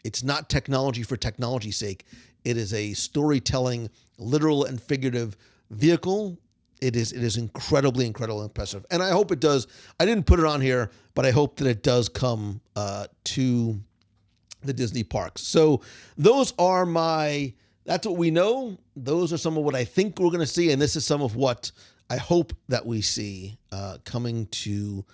It's not technology for technology's sake. It is a storytelling, literal and figurative vehicle. It is incredibly impressive. And I hope it does. I didn't put it on here, but I hope that it does come to the Disney parks. So those are that's what we know. Those are some of what I think we're going to see. And this is some of what I hope that we see coming to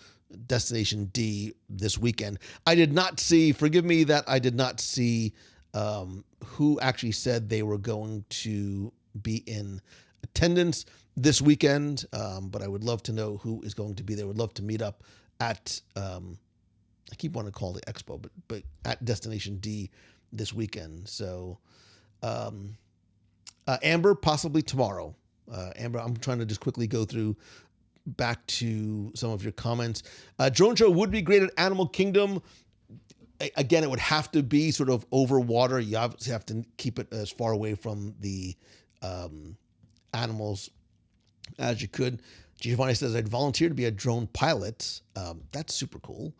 Destination D this weekend. I did not see, forgive me that I did not see who actually said they were going to be in attendance this weekend. But I would love to know who is going to be there. Would love to meet up at, I keep wanting to call it the expo, but at Destination D this weekend. So, Amber, possibly tomorrow. Amber, I'm trying to just quickly go through back to some of your comments. Drone show would be great at Animal Kingdom. Again, it would have to be sort of over water. You obviously have to keep it as far away from the animals as you could. Giovanni says, I'd volunteer to be a drone pilot. That's super cool.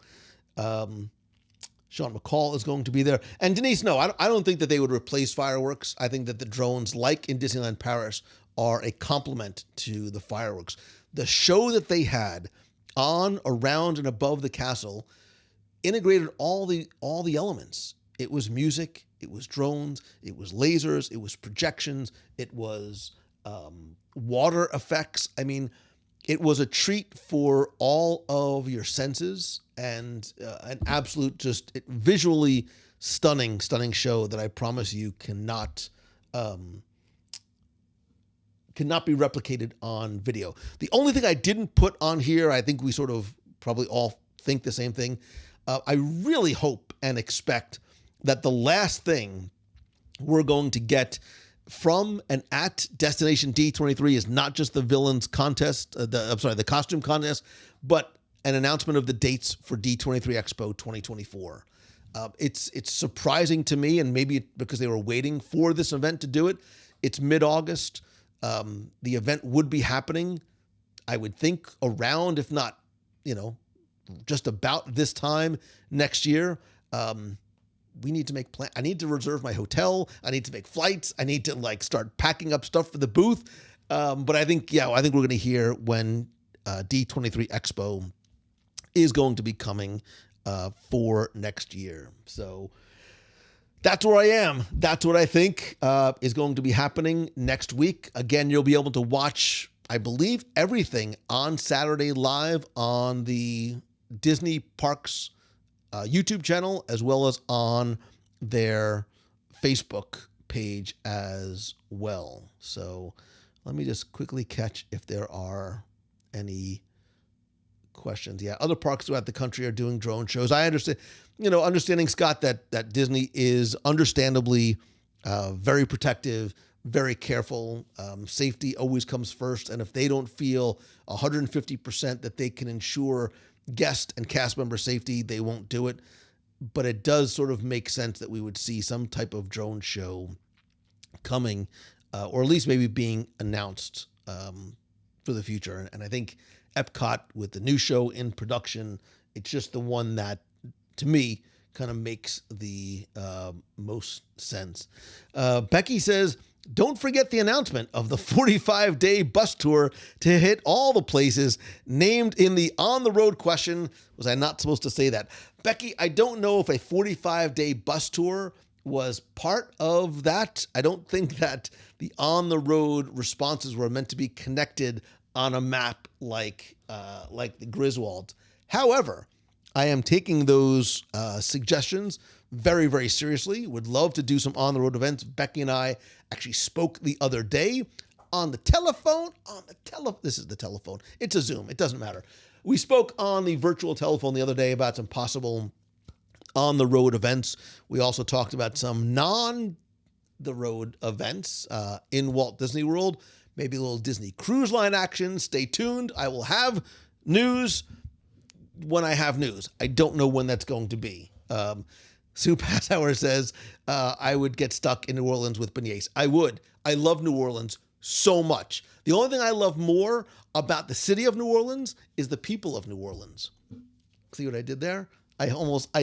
Sean McCall is going to be there. And Denise, no, I don't think that they would replace fireworks. I think that the drones, like in Disneyland Paris, are a complement to the fireworks. The show that they had on, around, and above the castle integrated all the elements. It was music, it was drones, it was lasers, it was projections, it was water effects. I mean, it was a treat for all of your senses, and an absolute, just visually stunning show that I promise you cannot be replicated on video. The only thing I didn't put on here, I think we sort of probably all think the same thing. I really hope and expect that the last thing we're going to get from and at Destination D23 is not just the villains contest, the costume contest, but an announcement of the dates for D23 Expo 2024. It's surprising to me, and maybe because they were waiting for this event to do it. It's mid-August. The event would be happening, I would think, around, if not, just about this time next year. We need to make plans. I need to reserve my hotel. I need to make flights. I need to start packing up stuff for the booth. But I think we're going to hear when D23 Expo is going to be coming for next year. So that's where I am. That's what I think is going to be happening next week. Again, you'll be able to watch, I believe, everything on Saturday live on the Disney Parks YouTube channel, as well as on their Facebook page as well. So let me just quickly catch if there are any questions. Yeah, other parks throughout the country are doing drone shows. I understand, understanding, Scott, that Disney is understandably very protective, very careful. Safety always comes first. And if they don't feel 150% that they can ensure guest and cast member safety, they won't do it. But it does sort of make sense that we would see some type of drone show coming, or at least maybe being announced for the future. And I think EPCOT, with the new show in production, it's just the one that, to me, kind of makes the most sense. Becky says, don't forget the announcement of the 45-day bus tour to hit all the places named in the on-the-road question. Was I not supposed to say that? Becky, I don't know if a 45-day bus tour was part of that. I don't think that the on-the-road responses were meant to be connected on a map like the Griswold. However, I am taking those suggestions very, very seriously. Would love to do some on-the-road events. Becky and I actually spoke the other day on the telephone. This is the telephone. It's a Zoom. It doesn't matter. We spoke on the virtual telephone the other day about some possible on-the-road events. We also talked about some non-the-road events in Walt Disney World. Maybe a little Disney Cruise Line action. Stay tuned. I will have news when I have news. I don't know when that's going to be. Sue Passauer says, I would get stuck in New Orleans with beignets. I would. I love New Orleans so much. The only thing I love more about the city of New Orleans is the people of New Orleans. See what I did there? I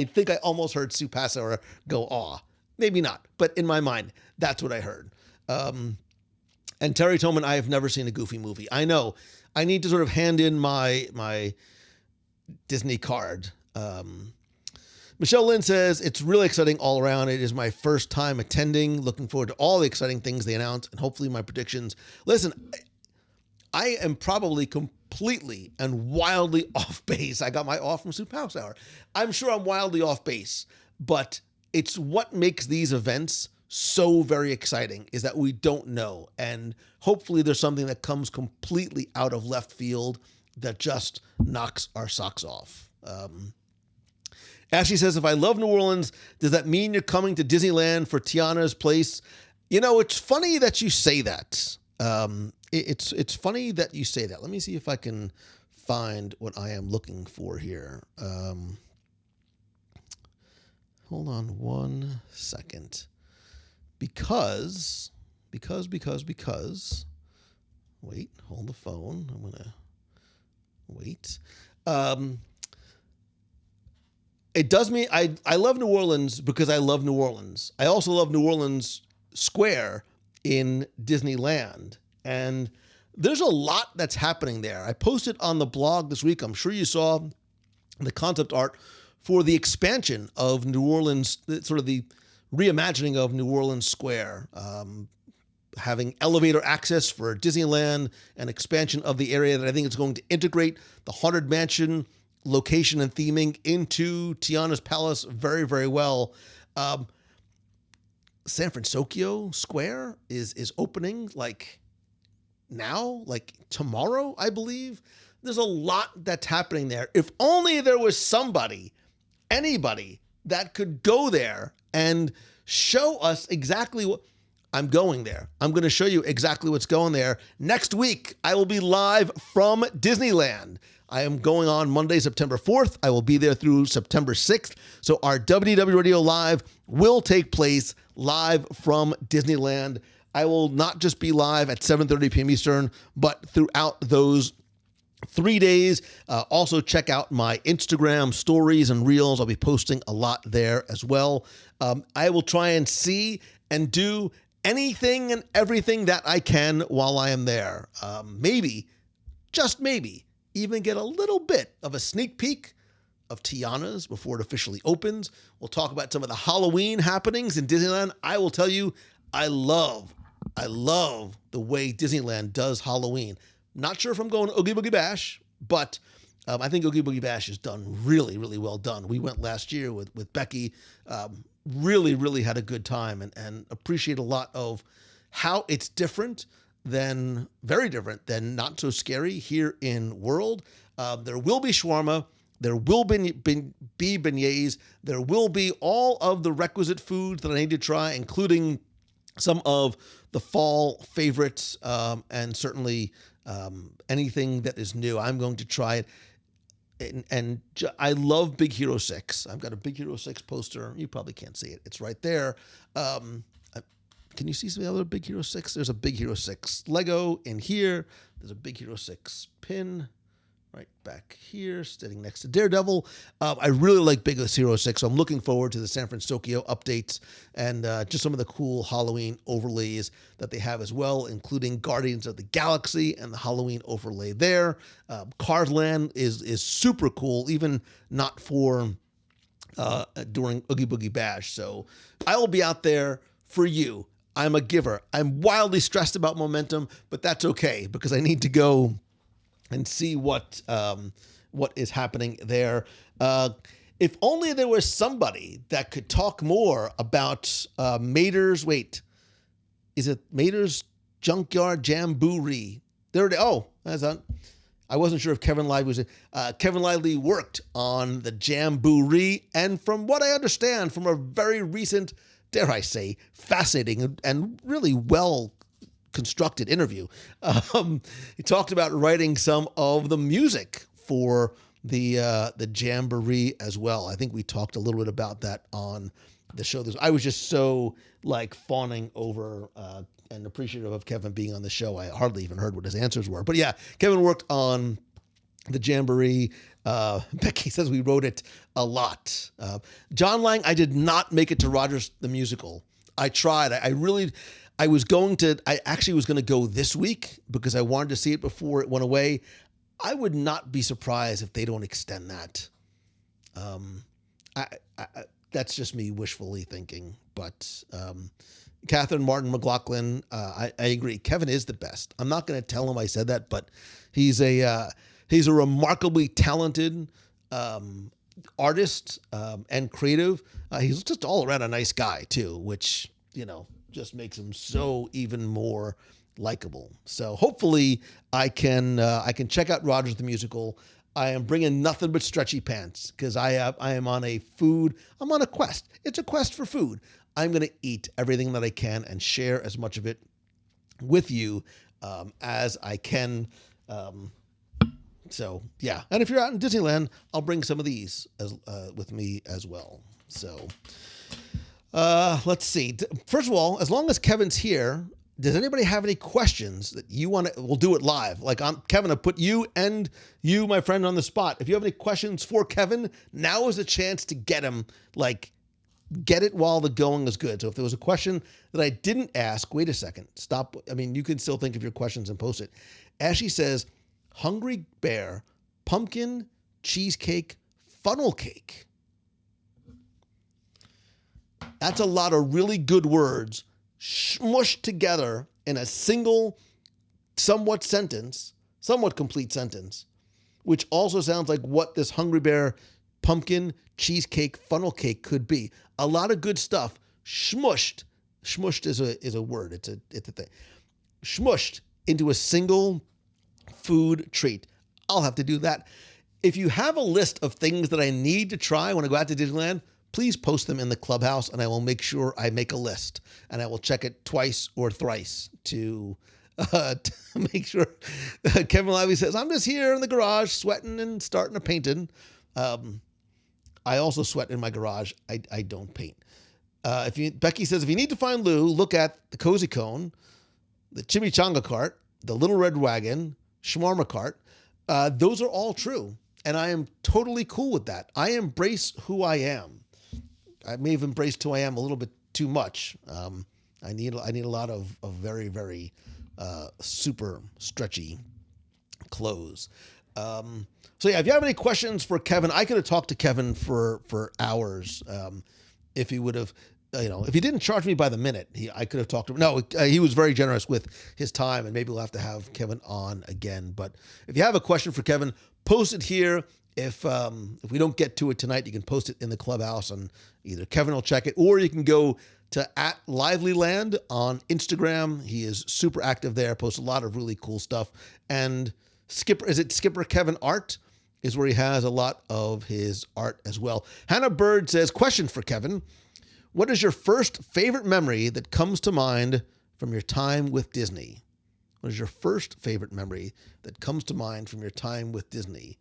think I almost heard Sue Passauer go, aw. Maybe not, but in my mind, that's what I heard. And Terry Toman, I have never seen a Goofy movie. I know. I need to sort of hand in my Disney card. Michelle Lynn says, it's really exciting all around. It is my first time attending. Looking forward to all the exciting things they announce and hopefully my predictions. Listen, I am probably completely and wildly off base. I got my off from Sue Passauer. I'm sure I'm wildly off base, but it's what makes these events so very exciting is that we don't know. And hopefully there's something that comes completely out of left field that just knocks our socks off. Ashley says, if I love New Orleans, does that mean you're coming to Disneyland for Tiana's place? It's funny that you say that. It's funny that you say that. Let me see if I can find what I am looking for here. Hold on one second. Because, wait, hold the phone. I'm going to wait. It does mean I love New Orleans because I love New Orleans. I also love New Orleans Square in Disneyland. And there's a lot that's happening there. I posted on the blog this week, I'm sure you saw the concept art for the expansion of New Orleans, sort of the reimagining of New Orleans Square, having elevator access for Disneyland, an expansion of the area that I think is going to integrate the Haunted Mansion location and theming into Tiana's Palace very, very well. San Francisco Square is opening now, tomorrow, I believe. There's a lot that's happening there. If only there was anybody that could go there and show us exactly what I'm going there. I'm going to show you exactly what's going there. Next week, I will be live from Disneyland. I am going on Monday, September 4th. I will be there through September 6th. So our WDW Radio Live will take place live from Disneyland. I will not just be live at 7:30 p.m. Eastern, but throughout those 3 days. Also check out my Instagram stories and reels. I'll be posting a lot there as well. I will try and see and do anything and everything that I can while I am there. Maybe, just maybe, even get a little bit of a sneak peek of Tiana's before it officially opens. We'll talk about some of the Halloween happenings in Disneyland. I will tell you, I love the way Disneyland does Halloween. Not sure if I'm going to Oogie Boogie Bash, but I think Oogie Boogie Bash is done really, really well done. We went last year with Becky, really, really had a good time and appreciate a lot of how it's very different than Not So Scary here in World. There will be shawarma. There will be beignets. There will be all of the requisite foods that I need to try, including some of the fall favorites, and certainly anything that is new. I'm going to try it. And I love Big Hero 6. I've got a Big Hero 6 poster. You probably can't see it. It's right there. Can you see some other Big Hero 6? There's a Big Hero 6 Lego in here. There's a Big Hero 6 pin right back here, sitting next to Daredevil. I really like Big Hero 6, so I'm looking forward to the San Francisco updates and just some of the cool Halloween overlays that they have as well, including Guardians of the Galaxy and the Halloween overlay there. Cars Land is super cool, even not for during Oogie Boogie Bash. So I will be out there for you. I'm a giver. I'm wildly stressed about momentum, but that's okay because I need to go and see what is happening there. If only there was somebody that could talk more about Mater's. Wait, is it Mater's Junkyard Jamboree? There it is. Oh, that's on. I wasn't sure if Kevin Lively was. Kevin Lively worked on the Jamboree, and from what I understand, from a very recent, dare I say, fascinating and really well constructed interview. He talked about writing some of the music for the Jamboree as well. I think we talked a little bit about that on the show. I was just so fawning over and appreciative of Kevin being on the show. I hardly even heard what his answers were. But yeah, Kevin worked on the Jamboree. Becky says we wrote it a lot. John Lang, I did not make it to Rogers the Musical. I tried. I actually was going to go this week because I wanted to see it before it went away. I would not be surprised if they don't extend that. That's just me wishfully thinking. But Catherine Martin McLaughlin, I agree. Kevin is the best. I'm not going to tell him I said that, but he's a remarkably talented artist and creative. He's just all around a nice guy too, which just makes him so even more likable. So hopefully I can check out Rogers the Musical. I am bringing nothing but stretchy pants because I am on I'm on a quest. It's a quest for food. I'm going to eat everything that I can and share as much of it with you as I can. So yeah. And if you're out in Disneyland, I'll bring some of these with me as well. So let's see. First of all, as long as Kevin's here, does anybody have any questions that you want to? We'll do it live. Kevin, I put you, my friend, on the spot. If you have any questions for Kevin, now is the chance to get him. Get it while the going is good. So if there was a question that I didn't ask, wait a second. Stop. I mean, you can still think of your questions and post it. Ashley says, Hungry Bear, pumpkin, cheesecake, funnel cake. That's a lot of really good words smushed together in a single, somewhat complete sentence, which also sounds like what this Hungry Bear pumpkin, cheesecake, funnel cake could be. A lot of good stuff smushed. Smushed is a word. It's a thing. Smushed into a single food treat. I'll have to do that. If you have a list of things that I need to try when I go out to Disneyland, please post them in the clubhouse, and I will make sure I make a list, and I will check it twice or thrice to make sure. Kevin Lively says, I'm just here in the garage sweating and starting to painting. I also sweat in my garage. I don't paint. Becky says, if you need to find Lou, look at the Cozy Cone, the Chimichanga Cart, the Little Red Wagon, Shawarma Cart. Those are all true. And I am totally cool with that. I embrace who I am. I may have embraced who I am a little bit too much. I need a lot of very, very super stretchy clothes. So yeah, if you have any questions for Kevin, I could have talked to Kevin for hours. If he would have, if he didn't charge me by the minute, I could have talked to him. No, he was very generous with his time, and maybe we'll have to have Kevin on again. But if you have a question for Kevin, post it here. If we don't get to it tonight, you can post it in the clubhouse, and either Kevin will check it, or you can go to @Livelyland on Instagram. He is super active there, posts a lot of really cool stuff. And Skipper Kevin Art is where he has a lot of his art as well. Hannah Bird says, question for Kevin. What is your first favorite memory that comes to mind from your time with Disney? What is your first favorite memory that comes to mind from your time with Disney?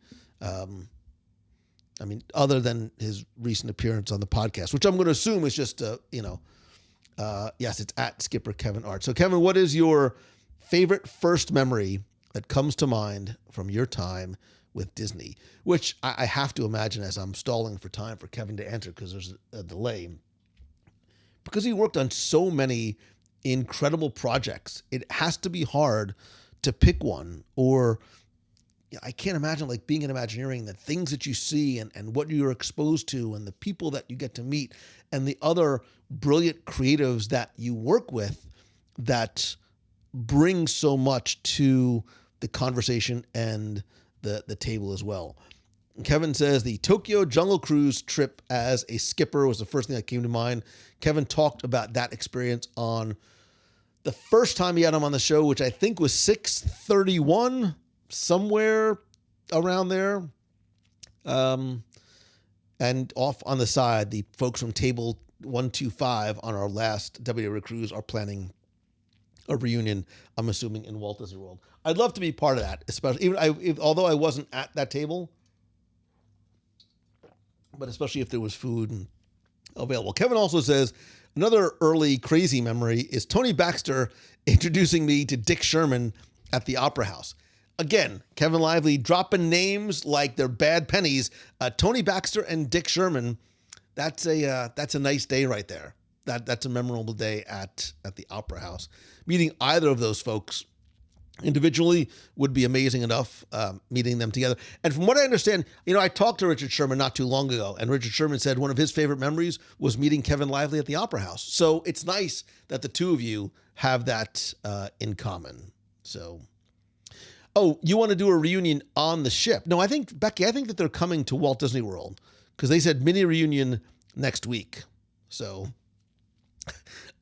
Other than his recent appearance on the podcast, which I'm going to assume is just, yes, it's @Skipper Kevin Art. So Kevin, what is your favorite first memory that comes to mind from your time with Disney? Which I have to imagine, as I'm stalling for time for Kevin to answer because there's a delay, because he worked on so many incredible projects, it has to be hard to pick one. Or I can't imagine like being in Imagineering, the things that you see and what you're exposed to and the people that you get to meet and the other brilliant creatives that you work with that bring so much to the conversation and the table as well. Kevin says the Tokyo Jungle Cruise trip as a skipper was the first thing that came to mind. Kevin talked about that experience on the first time he had him on the show, which I think was 631, somewhere around there. And off on the side, the folks from table 125 on our last WDW cruise are planning a reunion, I'm assuming, in Walt Disney World. I'd love to be part of that, especially although I wasn't at that table, but especially if there was food available. Kevin also says another early crazy memory is Tony Baxter introducing me to Dick Sherman at the Opera House. Again, Kevin Lively dropping names like they're bad pennies. Tony Baxter and Dick Sherman. That's a nice day right there. That's a memorable day at the Opera House. Meeting either of those folks individually would be amazing enough. Meeting them together, and from what I understand, I talked to Richard Sherman not too long ago, and Richard Sherman said one of his favorite memories was meeting Kevin Lively at the Opera House. So it's nice that the two of you have that in common. So. Oh, you want to do a reunion on the ship? No, Becky, I think that they're coming to Walt Disney World because they said mini reunion next week. So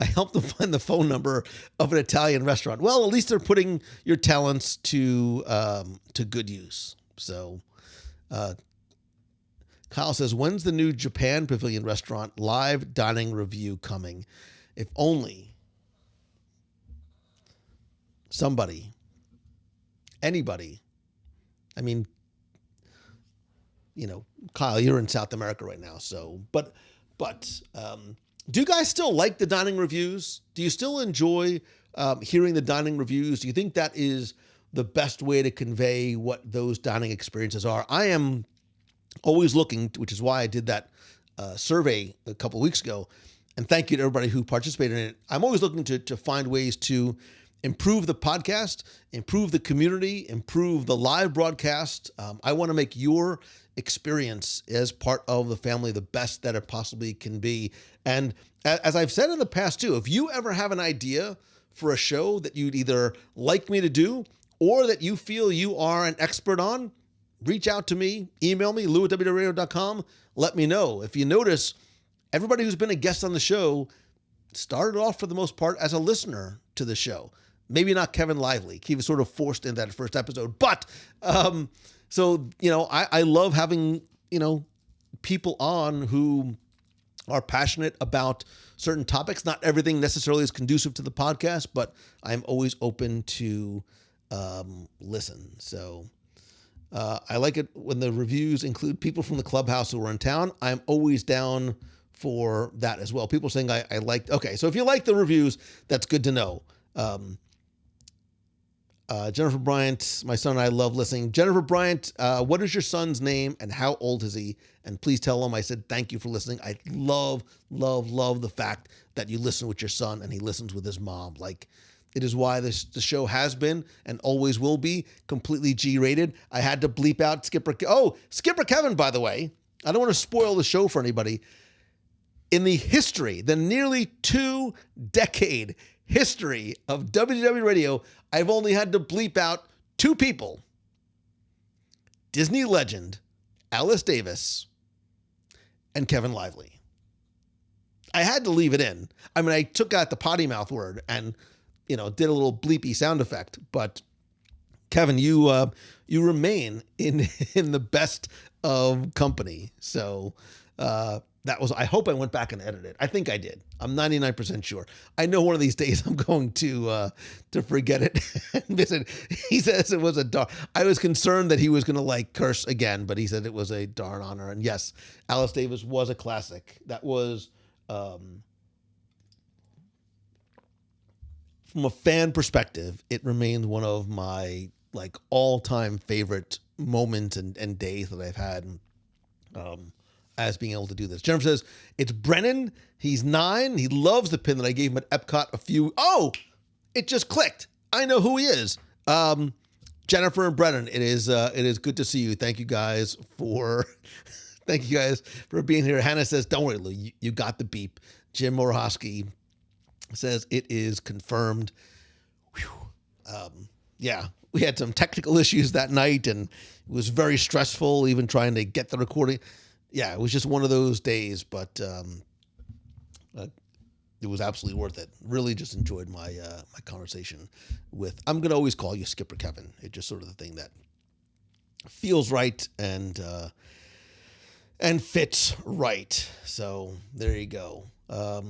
I helped them find the phone number of an Italian restaurant. Well, at least they're putting your talents to good use. So Kyle says, when's the new Japan Pavilion restaurant live dining review coming? If only somebody, anybody, Kyle, you're in South America right now. So, but do you guys still like the dining reviews? Do you still enjoy hearing the dining reviews? Do you think that is the best way to convey what those dining experiences are? I am always looking, which is why I did that survey a couple of weeks ago. And thank you to everybody who participated in it. I'm always looking to find ways to improve the podcast, improve the community, improve the live broadcast. I want to make your experience as part of the family the best that it possibly can be. And as I've said in the past too, if you ever have an idea for a show that you'd either like me to do or that you feel you are an expert on, reach out to me, email me, lou@wwradio.com. Let me know. If you notice, everybody who's been a guest on the show started off for the most part as a listener to the show. Maybe not Kevin Lively. He was sort of forced in that first episode. But, so, I love having, people on who are passionate about certain topics. Not everything necessarily is conducive to the podcast, but I'm always open to listen. So I like it when the reviews include people from the clubhouse who are in town. I'm always down for that as well. People saying I like, okay, so if you like the reviews, that's good to know. Jennifer Bryant, my son and I love listening. Jennifer Bryant, what is your son's name and how old is he? And please tell him I said thank you for listening. I love the fact that you listen with your son and he listens with his mom. Like, it is why the show has been and always will be completely G-rated. I had to bleep out Skipper. Skipper Kevin, by the way. I don't want to spoil the show for anybody. In the nearly 2-decade history of WDW Radio, I've only had to bleep out 2 people. Disney legend Alice Davis and Kevin Lively. I had to leave it in. I mean, I took out the potty mouth word and, did a little bleepy sound effect. But Kevin, you remain in the best of company. So that was, I hope I went back and edited it. I think I did. I'm 99% sure. I know one of these days I'm going to forget it and miss it. He says it was I was concerned that he was going to curse again, but he said it was a darn honor. And yes, Alice Davis was a classic. That was, from a fan perspective, it remains one of my all-time favorite moments and days that I've had. As being able to do this. Jennifer says, it's Brennan. He's 9. He loves the pin that I gave him at EPCOT it just clicked. I know who he is. Jennifer and Brennan, it is good to see you. Thank you guys for being here. Hannah says, don't worry, Lou, you got the beep. Jim Morohosky says it is confirmed. Yeah, we had some technical issues that night and it was very stressful even trying to get the recording. Yeah, it was just one of those days, but it was absolutely worth it. Really just enjoyed my conversation with, I'm going to always call you Skipper Kevin. It's just sort of the thing that feels right and fits right. So there you go. Let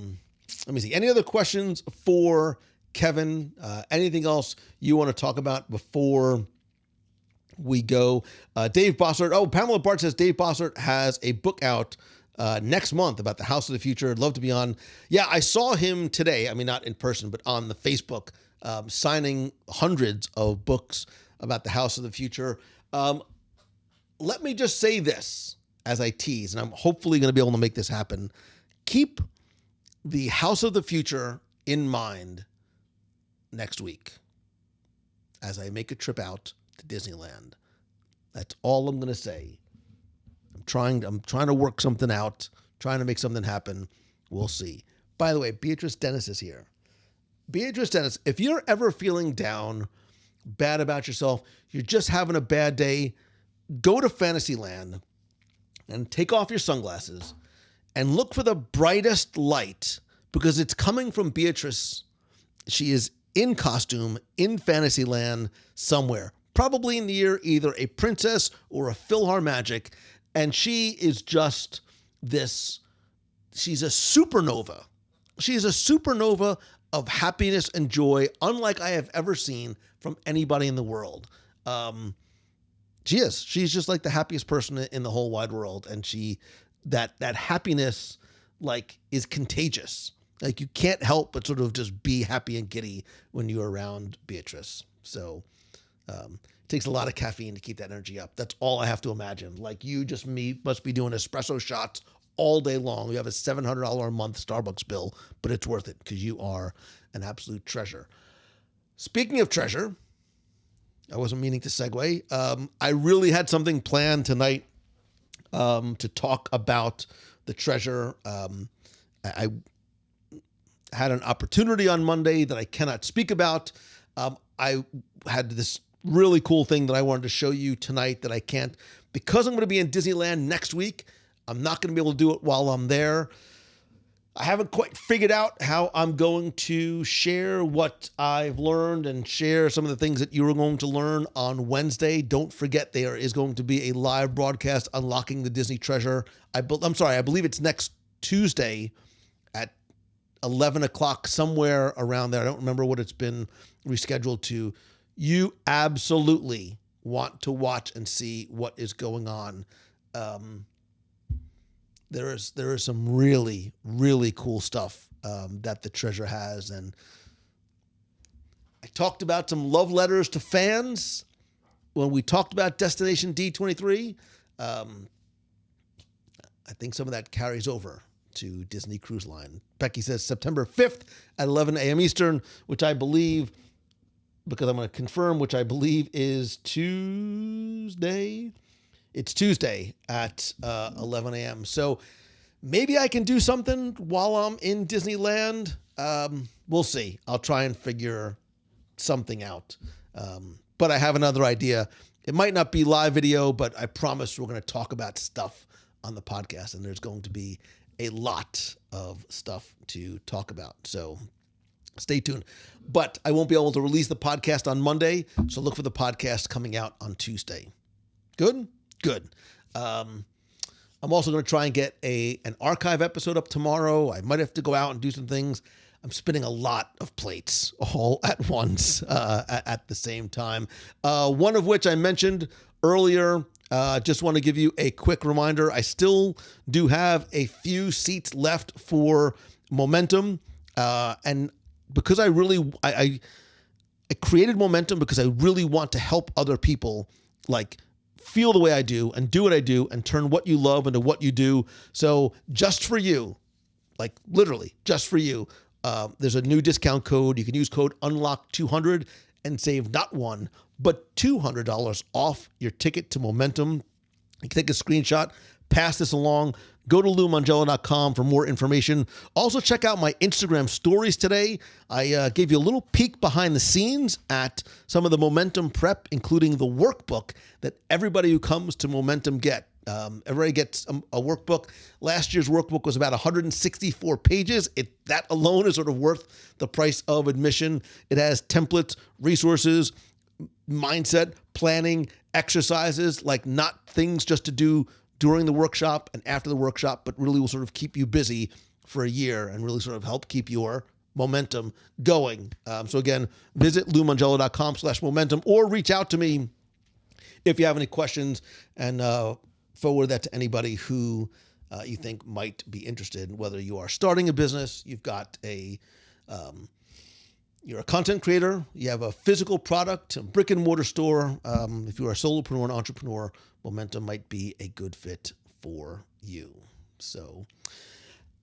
me see. Any other questions for Kevin? Anything else you want to talk about before we go? Dave Bossert. Pamela Bart says Dave Bossert has a book out next month about the House of the Future. I'd love to be on. Yeah, I saw him today. I mean, not in person, but on the Facebook, signing hundreds of books about the House of the Future. Let me just say this as I tease, and I'm hopefully going to be able to make this happen. Keep the House of the Future in mind next week as I make a trip out to Disneyland. That's all I'm going to say. I'm trying to work something out, trying to make something happen. We'll see. By the way, Beatrice Dennis is here. Beatrice Dennis, if you're ever feeling down, bad about yourself, you're just having a bad day, go to Fantasyland and take off your sunglasses and look for the brightest light because it's coming from Beatrice. She is in costume in Fantasyland somewhere, probably near either a princess or a PhilharMagic. And she is just this, she's a supernova. She is a supernova of happiness and joy, unlike I have ever seen from anybody in the world. She is. She's just like the happiest person in the whole wide world. And that happiness is contagious. You can't help but sort of just be happy and giddy when you're around Beatrice. So it takes a lot of caffeine to keep that energy up. That's all I have to imagine. You must be doing espresso shots all day long. You have a $700 a month Starbucks bill, but it's worth it because you are an absolute treasure. Speaking of treasure, I wasn't meaning to segue. I really had something planned tonight to talk about the treasure. I had an opportunity on Monday that I cannot speak about. I had this really cool thing that I wanted to show you tonight that I can't, because I'm going to be in Disneyland next week. I'm not going to be able to do it while I'm there. I haven't quite figured out how I'm going to share what I've learned and share some of the things that you're going to learn on Wednesday. Don't forget, there is going to be a live broadcast unlocking the Disney treasure. I believe it's next Tuesday at 11 o'clock, somewhere around there. I don't remember what it's been rescheduled to. You absolutely want to watch and see what is going on. There is some really, really cool stuff that the treasure has. And I talked about some love letters to fans when we talked about Destination D23. I think some of that carries over to Disney Cruise Line. Becky says September 5th at 11 a.m. Eastern, which I believe, because I'm going to confirm, which I believe is Tuesday. It's Tuesday at 11 a.m. So maybe I can do something while I'm in Disneyland. We'll see. I'll try and figure something out. But I have another idea. It might not be live video, but I promise we're going to talk about stuff on the podcast, and there's going to be a lot of stuff to talk about. So stay tuned. But I won't be able to release the podcast on Monday, so look for the podcast coming out on Tuesday. Good? Good. I'm also going to try and get an archive episode up tomorrow. I might have to go out and do some things. I'm spinning a lot of plates all at once at the same time. One of which I mentioned earlier. Just want to give you a quick reminder. I still do have a few seats left for Momentum. And because I created Momentum because I really want to help other people feel the way I do and do what I do and turn what you love into what you do. So just for you, literally just for you, there's a new discount code. You can use code UNLOCK200 and save not $100, but $200 off your ticket to Momentum. You can take a screenshot, pass this along, go to LouMangello.com for more information. Also, check out my Instagram stories today. I gave you a little peek behind the scenes at some of the Momentum prep, including the workbook that everybody who comes to Momentum get. Everybody gets a workbook. Last year's workbook was about 164 pages. That alone is sort of worth the price of admission. It has templates, resources, mindset, planning, exercises, not things just to do during the workshop and after the workshop, but really will sort of keep you busy for a year and really sort of help keep your momentum going. So again, visit LouMangello.com/momentum or reach out to me if you have any questions and forward that to anybody who you think might be interested, whether you are starting a business, you've got you're a content creator, you have a physical product, a brick and mortar store. If you are a solopreneur and entrepreneur, Momentum might be a good fit for you. So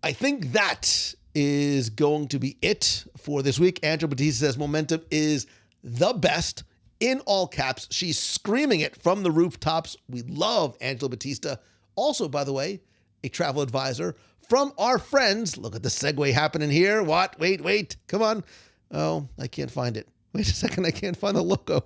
I think that is going to be it for this week. Angela Batista says Momentum is the best, in all caps. She's screaming it from the rooftops. We love Angela Batista. Also, by the way, a travel advisor from our friends. Look at the segue happening here. What? Wait. Come on. Oh, I can't find it. Wait a second. I can't find the logo.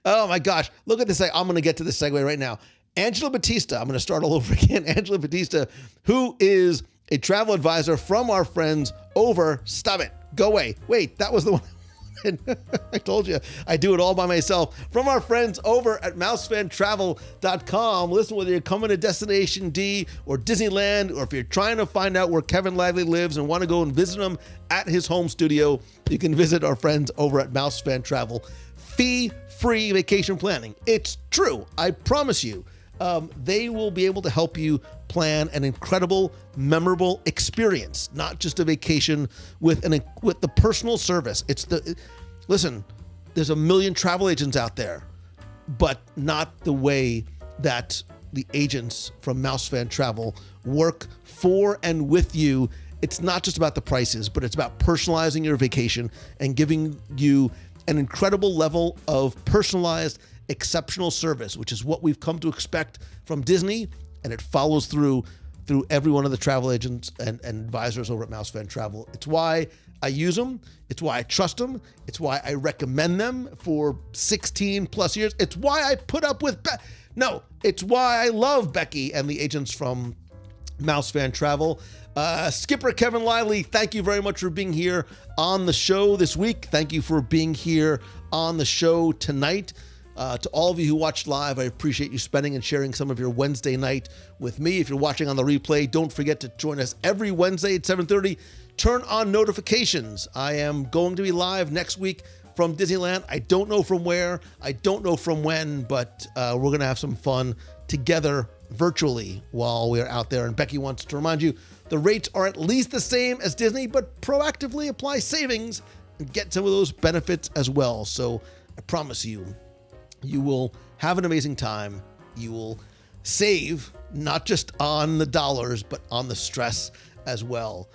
Oh my gosh. Look at this. I'm going to get to the segue right now. Angela Batista. I'm going to start all over again. Angela Batista, who is a travel advisor from our friends over. Stop it. Go away. Wait, that was the one. I told you, I do it all by myself. From our friends over at mousefantravel.com. Listen, whether you're coming to Destination D or Disneyland, or if you're trying to find out where Kevin Lively lives and want to go and visit him at his home studio, you can visit our friends over at Mousefan Travel. Fee-free vacation planning. It's true. I promise you. They will be able to help you plan an incredible, memorable experience, not just a vacation with the personal service. Listen, there's a million travel agents out there, but not the way that the agents from Mousefan Travel work for and with you. It's not just about the prices, but it's about personalizing your vacation and giving you an incredible level of personalized, exceptional service, which is what we've come to expect from Disney, and it follows through every one of the travel agents and advisors over at Mousefan Travel. It's why I use them. It's why I trust them. It's why I recommend them for 16 plus years. It's why I put up with it's why I love Becky and the agents from Mousefan Travel. Skipper Kevin Lively, thank you very much for being here on the show this week. Thank you for being here on the show tonight. To all of you who watched live, I appreciate you spending and sharing some of your Wednesday night with me. If you're watching on the replay, don't forget to join us every Wednesday at 7:30. Turn on notifications. I am going to be live next week from Disneyland. I don't know from where, I don't know from when, but we're going to have some fun together virtually while we're out there. And Becky wants to remind you, the rates are at least the same as Disney, but proactively apply savings and get some of those benefits as well. So I promise you, you will have an amazing time. You will save not just on the dollars, but on the stress as well.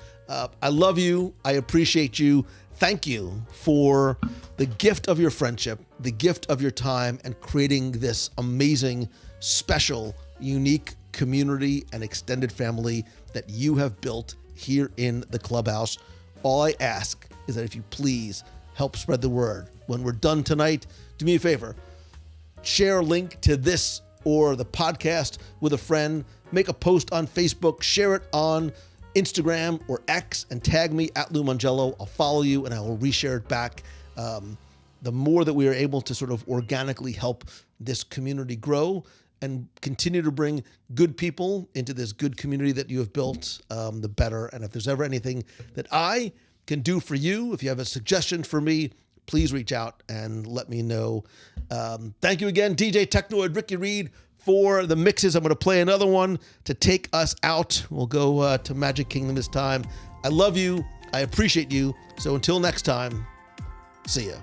I love you. I appreciate you. Thank you for the gift of your friendship, the gift of your time, and creating this amazing, special, unique community and extended family that you have built here in the clubhouse. All I ask is that if you please help spread the word. When we're done tonight, do me a favor, share a link to this or the podcast with a friend, make a post on Facebook, share it on Instagram or X, and tag me at Lou Mangello. I'll follow you and I will reshare it back. The more that we are able to sort of organically help this community grow and continue to bring good people into this good community that you have built, the better. And if there's ever anything that I can do for you, if you have a suggestion for me, please reach out and let me know. Thank you again, DJ Technoid, Ricky Reed, for the mixes. I'm going to play another one to take us out. We'll go to Magic Kingdom this time. I love you. I appreciate you. So until next time, see ya.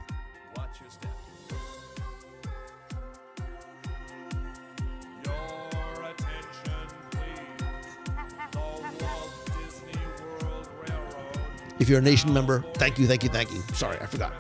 Watch your step. Your attention, please. The Walt Disney World Railroad. If you're a nation member, thank you. Sorry, I forgot.